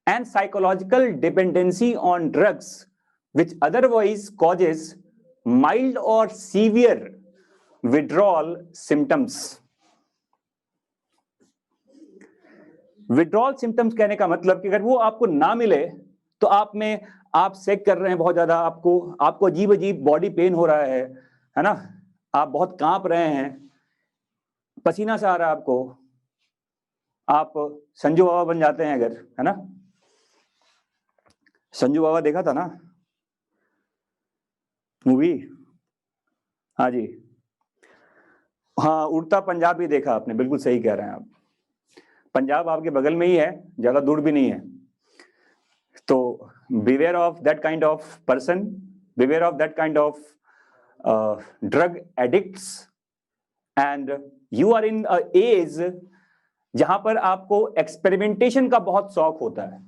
and psychological dependency on drugs which otherwise causes mild or severe withdrawal symptoms। withdrawal symptoms कहने का मतलब कि अगर वो आपको ना मिले तो आप सेक कर रहे हैं बहुत ज्यादा, आपको अजीब अजीब बॉडी पेन हो रहा है ना, आप बहुत कांप रहे हैं, पसीना सा आ रहा है आपको, आप संजू बाबा बन जाते हैं अगर, है ना? संजू बाबा देखा था ना मूवी? हाँ जी, हाँ, उड़ता पंजाब भी देखा आपने, बिल्कुल सही कह रहे हैं आप। पंजाब आपके बगल में ही है, ज्यादा दूर भी नहीं है। तो beware of that kind of person, beware of that kind of drug addicts and you are in a age जहां पर आपको एक्सपेरिमेंटेशन का बहुत शौक होता है,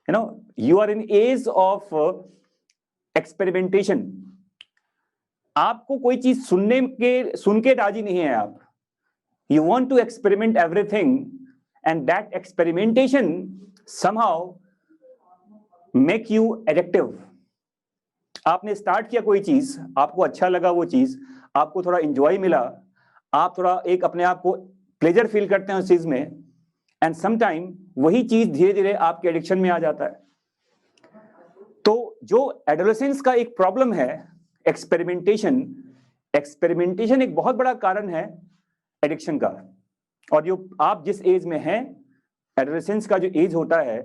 you know, you are in age of experimentation. आपको कोई चीज सुन के राजी नहीं है आप, you want to experiment everything and that experimentation somehow make you addictive. आपने स्टार्ट किया कोई चीज, आपको अच्छा लगा वो चीज, आपको थोड़ा इंजॉय मिला, आप थोड़ा एक अपने आप को प्लेजर फील करते हैं उस चीज में, एंड सम टाइम वही चीज धीरे धीरे आपके एडिक्शन में आ जाता है। तो जो एडोलेसेंस का एक प्रॉब्लम है एक्सपेरिमेंटेशन, एक्सपेरिमेंटेशन एक बहुत बड़ा कारण है एडिक्शन का। और जो आप जिस एज में हैं, एडोलेसेंस का जो एज होता है,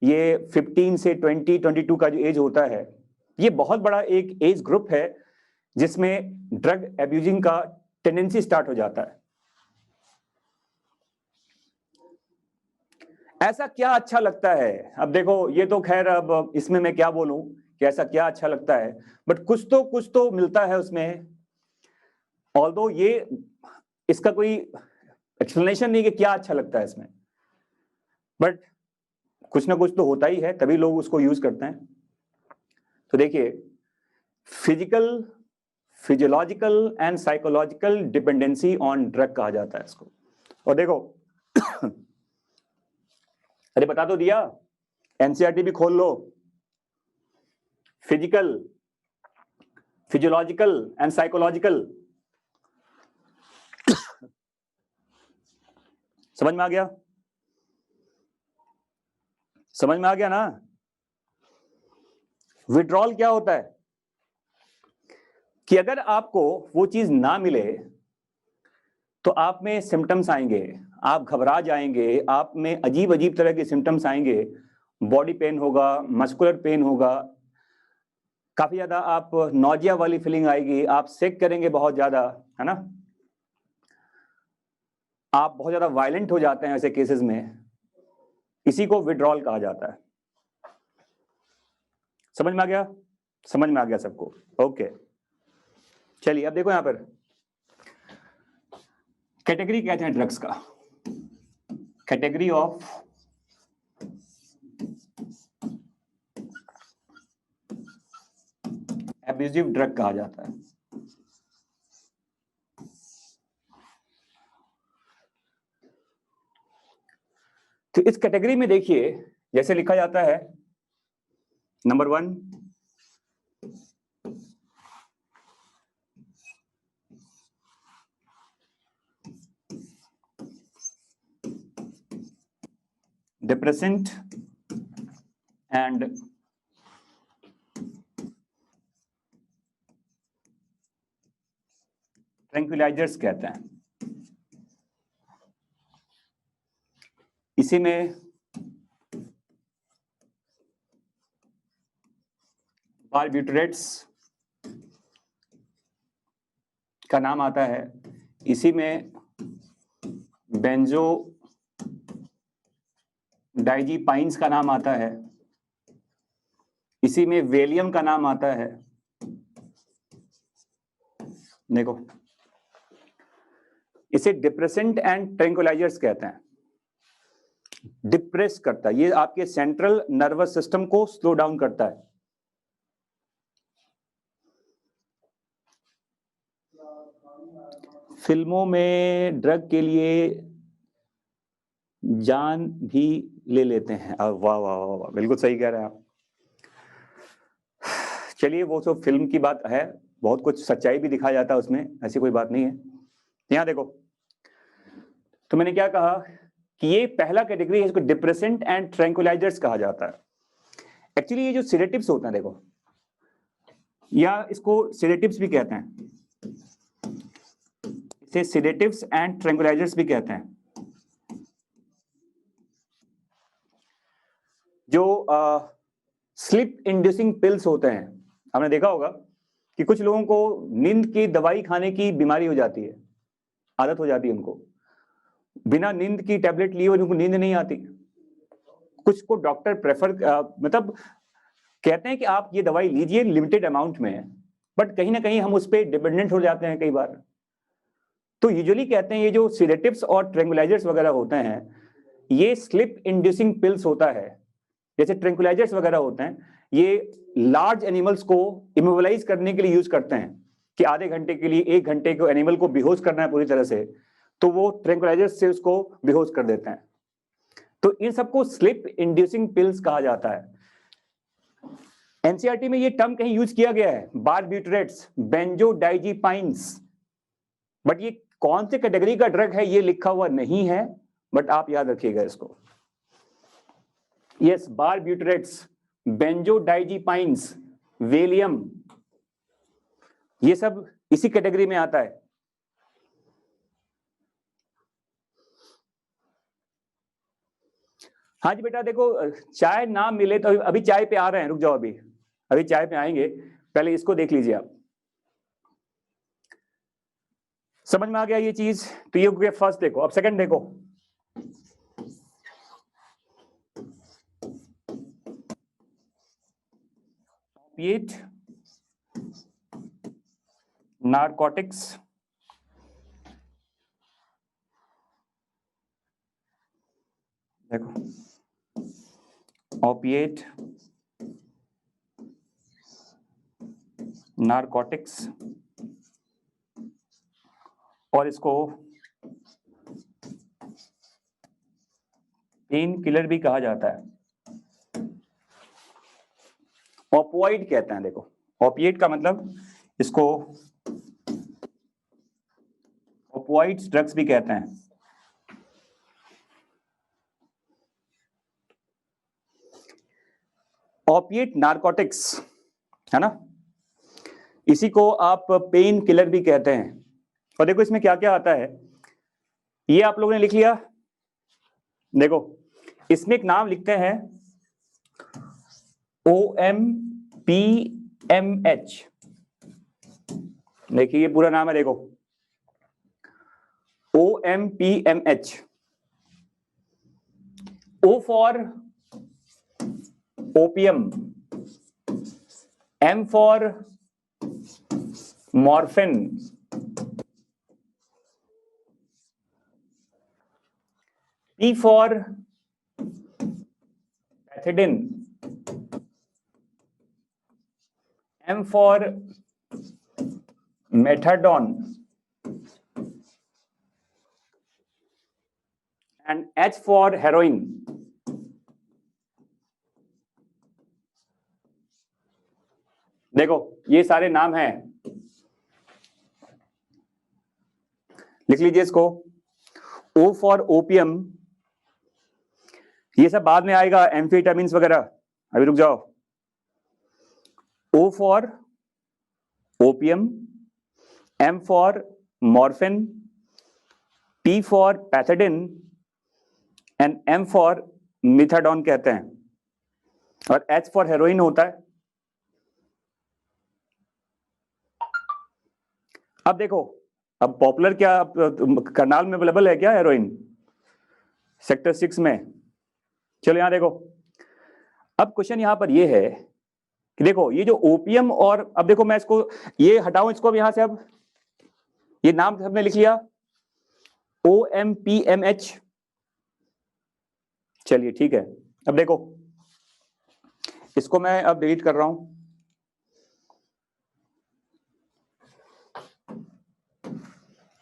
ये 15 से 22 का जो एज होता है, ये बहुत बड़ा एक एज ग्रुप है जिसमें ड्रग एब्यूजिंग का टेंडेंसी स्टार्ट हो जाता है। ऐसा क्या अच्छा लगता है? अब देखो, ये तो खैर अब इसमें मैं क्या बोलूं कि ऐसा क्या अच्छा लगता है, बट कुछ तो मिलता है उसमें। ऑल्दो ये इसका कोई एक्सप्लेनेशन नहीं कि क्या अच्छा लगता है इसमें, बट कुछ ना कुछ तो होता ही है, तभी लोग उसको यूज करते हैं। तो देखिए, physiological and psychological dependency on drug कहा जाता है इसको। और देखो अरे बता तो दिया, एनसीईआरटी भी खोल लो। फिजियोलॉजिकल एंड साइकोलॉजिकल, समझ में आ गया? समझ में आ गया ना? विड्रॉल क्या होता है कि अगर आपको वो चीज ना मिले तो आप में सिम्टम्स आएंगे, आप घबरा जाएंगे, आप में अजीब अजीब तरह के सिम्टम्स आएंगे, बॉडी पेन होगा, मस्कुलर पेन होगा, काफी ज्यादा आप नौजिया वाली फीलिंग आएगी, आप सेक करेंगे बहुत ज्यादा, है ना, आप बहुत ज्यादा वायलेंट हो जाते हैं ऐसे केसेस में। इसी को विड्रॉल कहा जाता है। समझ में आ गया? समझ में आ गया सबको? ओके, चलिए अब देखो यहां पर कैटेगरी कहते हैं ड्रग्स का, कैटेगरी ऑफ एब्यूजिव ड्रग कहा जाता है। तो इस कैटेगरी में देखिए, जैसे लिखा जाता है, नंबर 1, डिप्रेसेंट एंड ट्रैंक्विलाइजर्स कहते हैं। इसी में बारबिटरेट्स का नाम आता है, इसी में बेंजो डाइजीपाइंस का नाम आता है, इसी में वेलियम का नाम आता है। देखो, इसे डिप्रेसेंट एंड ट्रैंक्विलाइजर्स कहते हैं। डिप्रेस करता है, ये आपके सेंट्रल नर्वस सिस्टम को स्लो डाउन करता है। फिल्मों में ड्रग के लिए जान भी ले लेते हैं। वाह वाह वाह वाह, बिल्कुल सही कह रहे हैं आप। चलिए, वो तो फिल्म की बात है, बहुत कुछ सच्चाई भी दिखाया जाता है उसमें, ऐसी कोई बात नहीं है। यहां देखो, तो मैंने क्या कहा कि ये पहला कैटेगरी है, इसको डिप्रेसेंट एंड ट्रैंक्विलाइजर्स कहा जाता है। एक्चुअली ये जो सेडेटिव्स होते हैं, देखो, या इसको सेडेटिव्स भी कहते हैं, इसे सेडेटिव्स एंड ट्रैंक्विलाइजर्स भी कहते हैं। जो स्लीप इंड्यूसिंग पिल्स होते हैं, आपने देखा होगा कि कुछ लोगों को नींद की दवाई खाने की बीमारी हो जाती है, आदत हो जाती है उनको, बिना नींद की टैबलेट लिए उनको नींद नहीं आती। कुछ को डॉक्टर प्रेफर मतलब कहते हैं कि आप ये दवाई लीजिए लिमिटेड अमाउंट में, बट कहीं ना कहीं हम उस पर डिपेंडेंट हो जाते हैं कई बार। तो यूजुअली कहते हैं ये जो सीडेटिव्स और ट्रैंक्विलाइजर्स वगैरह होते हैं ये स्लिप इंड्यूसिंग पिल्स होता है। जैसे ट्रैंक्विलाइजर्स वगैरह होते हैं ये लार्ज एनिमल्स को इमोबिलाइज करने के लिए यूज करते हैं कि आधे घंटे के लिए 1 घंटे को एनिमल को बेहोश करना है पूरी तरह से, तो वो ट्रैंक्विलाइजर्स से उसको बेहोश कर देते हैं। तो इन सबको स्लिप इंड्यूसिंग पिल्स कहा जाता है। एनसीईआरटी में ये टर्म कहीं यूज किया गया है, बारबिटरेट्स, बेंजोडाइजीपाइन्स, बट ये कौन से कैटेगरी का ड्रग है ये लिखा हुआ नहीं है, बट आप याद रखिएगा इसको। यस, बारबिटरेट्स, बेंजोडाइजीपाइन्स, वेलियम, ये सब इसी कैटेगरी में आता है। हाँ जी बेटा, देखो चाय ना मिले तो अभी चाय पे आ रहे हैं, रुक जाओ, अभी चाय पे आएंगे, पहले इसको देख लीजिए आप। समझ में आ गया ये चीज? तो ये फर्स्ट देखो, अब सेकंड देखो। ओपिएट, नारकोटिक्स, देखो ओपिएट, नारकोटिक्स, और इसको पेन किलर भी कहा जाता है, ओपियोइड कहते हैं। देखो ओपिएट का मतलब इसको ओपियोइड्स ड्रग्स भी कहते हैं। ओपिएट नारकोटिक्स है ना, इसी को आप पेन किलर भी कहते हैं। और देखो इसमें क्या क्या आता है, ये आप लोगों ने लिख लिया। देखो इसमें एक नाम लिखते हैं OMPMH, देखिए ये पूरा नाम है, देखो OMPMH। O for opium, M for morphine, P for pethidine, M for methadone, and H for heroin. देखो ये सारे नाम हैं, लिख लीजिए इसको। O फॉर ओपियम, ये सब बाद में आएगा, एम्फेटामिन्स वगैरह, अभी रुक जाओ। O for opium, M for morphine, P for pethidine and M for methadone कहते हैं, और H फॉर हेरोइन होता है। अब देखो, अब पॉपुलर क्या करनाल में अवेलेबल है क्या हेरोइन? सेक्टर 6 में। चलो यहां देखो, अब क्वेश्चन यहां पर ये है कि देखो ये जो ओपियम, और अब देखो मैं इसको ये हटाऊं, इसको अब यहां से, अब ये नाम सबने लिख लिया OMPMH। चलिए ठीक है, अब देखो इसको मैं अब डिलीट कर रहा हूं।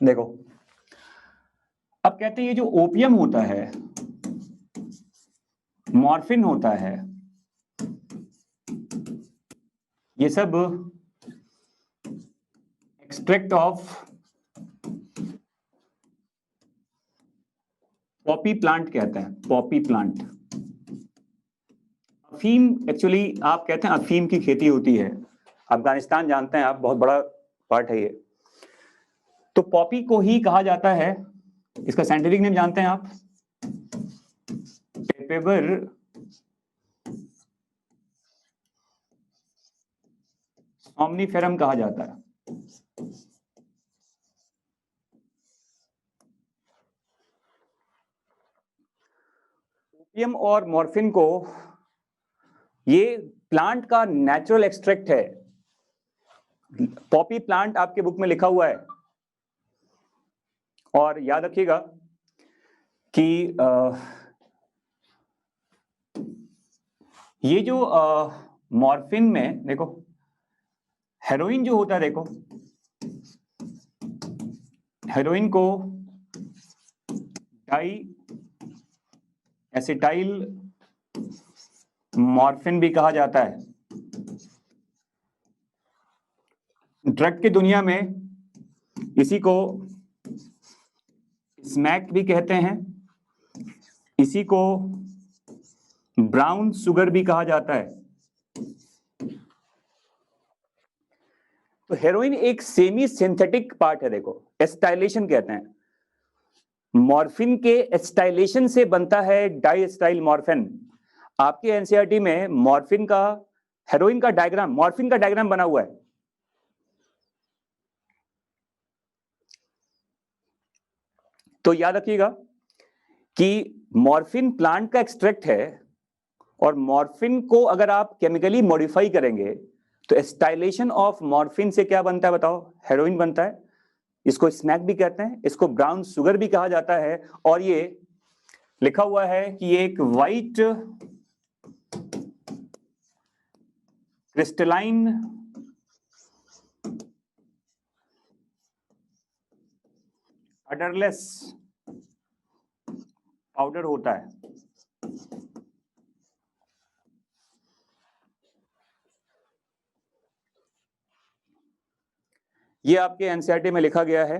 देखो अब कहते हैं ये जो ओपियम होता है, मॉर्फिन होता है, ये सब एक्सट्रैक्ट ऑफ पॉपी प्लांट कहते हैं, पॉपी प्लांट। अफीम, एक्चुअली आप कहते हैं अफीम की खेती होती है, अफगानिस्तान जानते हैं आप, बहुत बड़ा पार्ट है ये। तो पॉपी को ही कहा जाता है, इसका साइंटिफिक नेम जानते हैं आप, पेपेबर सोमनीफेरम कहा जाता है। ओपियम और मॉर्फिन को, ये प्लांट का नेचुरल एक्सट्रैक्ट है। पॉपी प्लांट आपके बुक में लिखा हुआ है, और याद रखिएगा कि ये जो मॉर्फिन में देखो हेरोइन जो होता है, देखो हेरोइन को डाई एसिटाइल मॉर्फिन भी कहा जाता है। ड्रग की दुनिया में इसी को स्मैक भी कहते हैं, इसी को ब्राउन शुगर भी कहा जाता है। तो हेरोइन एक सेमी सिंथेटिक पार्ट है, देखो एस्टाइलेशन कहते हैं। मॉर्फिन के एस्टाइलेशन से बनता है डाइएस्टाइल मॉर्फिन। आपके एनसीईआरटी में मॉर्फिन का हेरोइन का डायग्राम, मॉर्फिन का डायग्राम बना हुआ है। तो याद रखिएगा कि मॉर्फिन प्लांट का एक्सट्रैक्ट है और मॉर्फिन को अगर आप केमिकली मॉडिफाई करेंगे तो एस्टाइलेशन ऑफ मॉर्फिन से क्या बनता है बताओ? हेरोइन बनता है। इसको स्मैक भी कहते हैं, इसको ब्राउन शुगर भी कहा जाता है। और ये लिखा हुआ है कि ये एक वाइट क्रिस्टलाइन अडरलेस पाउडर होता है। ये आपके एनसीईआरटी में लिखा गया है,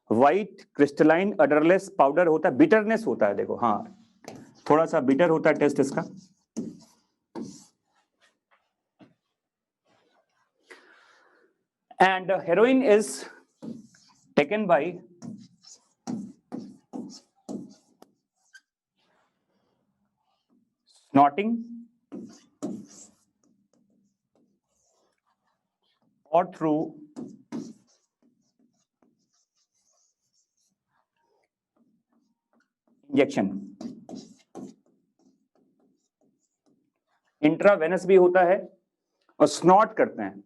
व्हाइट क्रिस्टलाइन अडरलेस पाउडर होता है। बिटरनेस होता है, देखो हाँ थोड़ा सा बिटर होता है टेस्ट इसका। And heroin is taken by snorting or through injection. Intravenous भी होता है और स्नॉट करते हैं।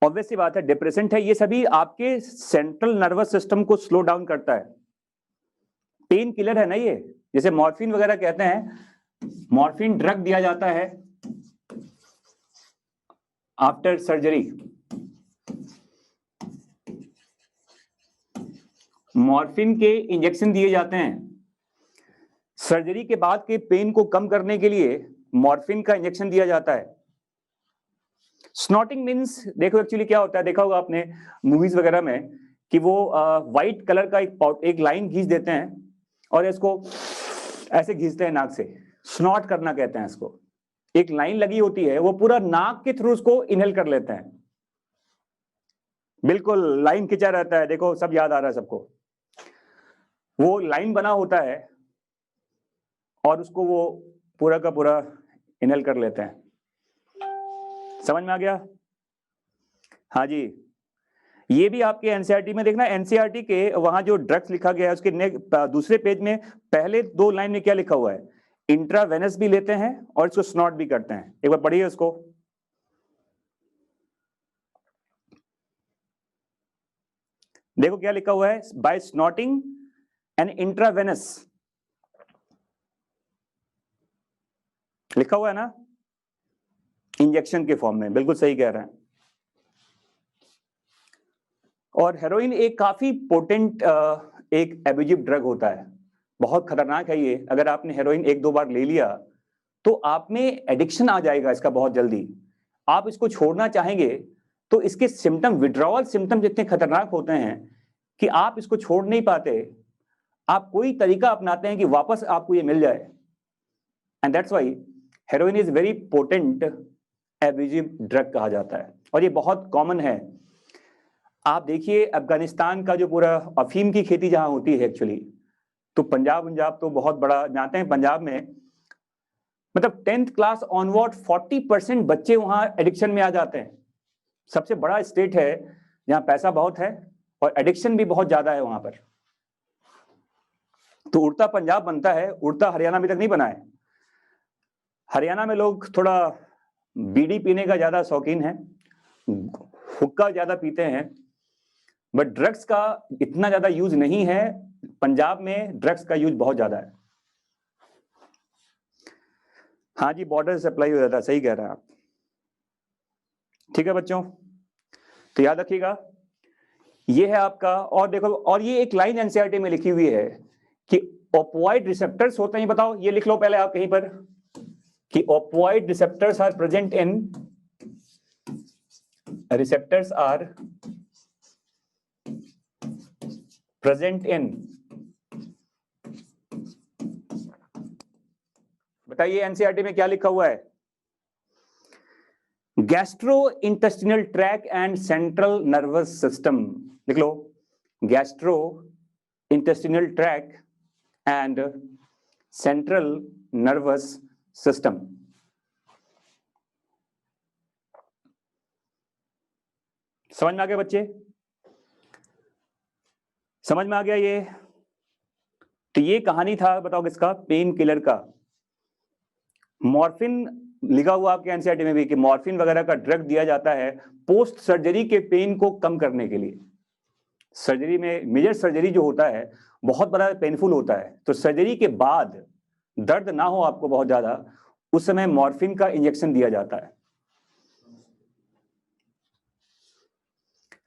ऑब्वियस सी बात है, डिप्रेसेंट है, ये सभी आपके सेंट्रल नर्वस सिस्टम को स्लो डाउन करता है। पेन किलर है ना ये, जैसे मॉर्फिन वगैरह कहते हैं। मॉर्फिन ड्रग दिया जाता है आफ्टर सर्जरी। मॉर्फिन के इंजेक्शन दिए जाते हैं सर्जरी के बाद के पेन को कम करने के लिए। मॉर्फिन का इंजेक्शन दिया जाता है। स्नॉटिंग मींस देखो एक्चुअली क्या होता है, देखा होगा आपने मूवीज वगैरह में कि वो व्हाइट कलर का एक लाइन खींच देते हैं और इसको ऐसे खींचते हैं नाक से। स्नॉट करना कहते हैं इसको। एक लाइन लगी होती है, वो पूरा नाक के थ्रू उसको इनहेल कर लेते हैं। बिल्कुल लाइन खिंचा रहता है, देखो सब याद आ रहा है सबको। वो लाइन बना होता है और उसको वो पूरा का पूरा इनहेल कर लेते हैं। समझ में आ गया? हाँ जी। ये भी आपके एनसीईआरटी में देखना, एनसीईआरटी के वहां जो ड्रग्स लिखा गया है उसके दूसरे पेज में पहले 2 लाइन में क्या लिखा हुआ है? इंट्रावेनस भी लेते हैं और इसको स्नॉट भी करते हैं। एक बार पढ़िए उसको। देखो क्या लिखा हुआ है, बाय स्नॉटिंग एंड इंट्रावेनस लिखा हुआ है ना, इंजेक्शन के फॉर्म में। बिल्कुल सही कह रहे हैं। और हेरोइन एक काफी पोटेंट एक एब्यूजिव ड्रग होता है, बहुत खतरनाक है ये। अगर आपने हेरोइन 1-2 बार ले लिया तो आप में एडिक्शन आ जाएगा इसका बहुत जल्दी। आप इसको छोड़ना चाहेंगे तो इसके सिम्टम, विड्रॉवल सिम्टम्स इतने खतरनाक होते हैं कि आप इसको छोड़ नहीं पाते। आप कोई तरीका अपनाते हैं कि वापस आपको ये मिल जाए। And that's why heroin is very potent abusive drug कहा जाता है और ये बहुत कॉमन है। आप देखिए अफगानिस्तान का जो पूरा अफीम की खेती जहां होती है एक्चुअली, तो पंजाब तो बहुत बड़ा जानते हैं। पंजाब में मतलब 10th क्लास ऑनवर्ड 40% बच्चे वहां एडिक्शन में आ जाते हैं। सबसे बड़ा स्टेट है जहां पैसा बहुत है और एडिक्शन भी बहुत ज्यादा है वहां पर। तो उड़ता पंजाब बनता है, उड़ता हरियाणा अभी तक नहीं बना है। हरियाणा में लोग थोड़ा बीड़ी पीने का ज्यादा शौकीन है, हुक्का ज्यादा पीते हैं, बट ड्रग्स का इतना ज्यादा यूज नहीं है। पंजाब में ड्रग्स का यूज बहुत ज्यादा है। हाँ जी, बॉर्डर से सप्लाई हो जाता है, सही कह रहे हैं आप। ठीक है बच्चों, तो याद रखिएगा ये है आपका। और देखो, और ये एक लाइन एनसीईआरटी में लिखी हुई है कि ओपियोइड रिसेप्टर्स होते हैं, बताओ, ये लिख लो पहले आप कहीं पर कि opioid receptors are present in, receptors are present in, बताइए एनसीईआरटी में क्या लिखा हुआ है? Gastro intestinal tract and central nervous system, लिख लो, gastro intestinal tract and central nervous system. समझ में आ गया बच्चे? समझ में आ गया ये? तो ये कहानी था, बताओ किसका? पेन किलर का। मॉर्फिन लिखा हुआ आपके एनसीईआरटी में भी कि मॉर्फिन वगैरह का ड्रग दिया जाता है पोस्ट सर्जरी के पेन को कम करने के लिए। सर्जरी में, मेजर सर्जरी जो होता है बहुत बड़ा पेनफुल होता है, तो सर्जरी के बाद दर्द ना हो आपको बहुत ज्यादा, उस समय मॉर्फिन का इंजेक्शन दिया जाता है।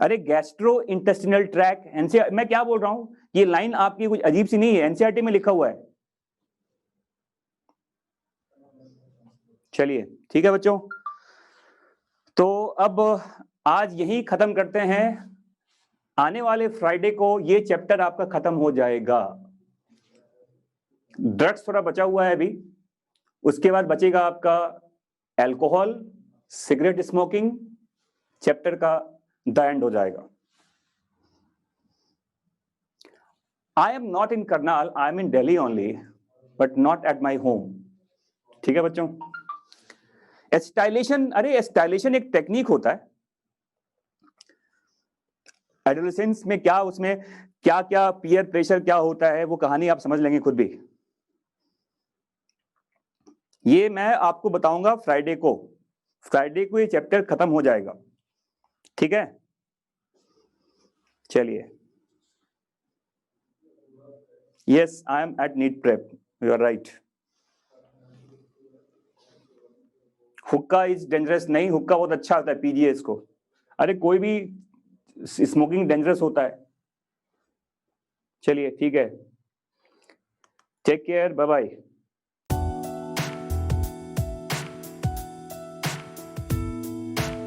अरे गैस्ट्रो इंटेस्टिनल ट्रैक, एनसीईआरटी, मैं क्या बोल रहा हूं, ये लाइन आपकी कुछ अजीब सी नहीं है, एनसीईआरटी में लिखा हुआ है। चलिए ठीक है बच्चों, तो अब आज यही खत्म करते हैं। आने वाले फ्राइडे को ये चैप्टर आपका खत्म हो जाएगा। ड्रग्स थोड़ा बचा हुआ है अभी, उसके बाद बचेगा आपका अल्कोहल, सिगरेट स्मोकिंग, चैप्टर का द एंड हो जाएगा। I am not in Karnal, I am in Delhi only, but not at my home. ठीक है बच्चों? एस्टाइलेशन, अरे एस्टाइलेशन एक टेक्निक होता है एडोलेसेंस में। क्या उसमें क्या क्या पीयर प्रेशर क्या होता है, वो कहानी आप समझ लेंगे खुद भी। ये मैं आपको बताऊंगा फ्राइडे को। फ्राइडे को ये चैप्टर खत्म हो जाएगा। ठीक है? चलिए, yes I am at NEET prep, you are right. Hookah is dangerous नहीं, हुक्का बहुत अच्छा होता है, पीजिए इसको। अरे कोई भी स्मोकिंग डेंजरस होता है। चलिए ठीक है, टेक केयर, बाय बाय।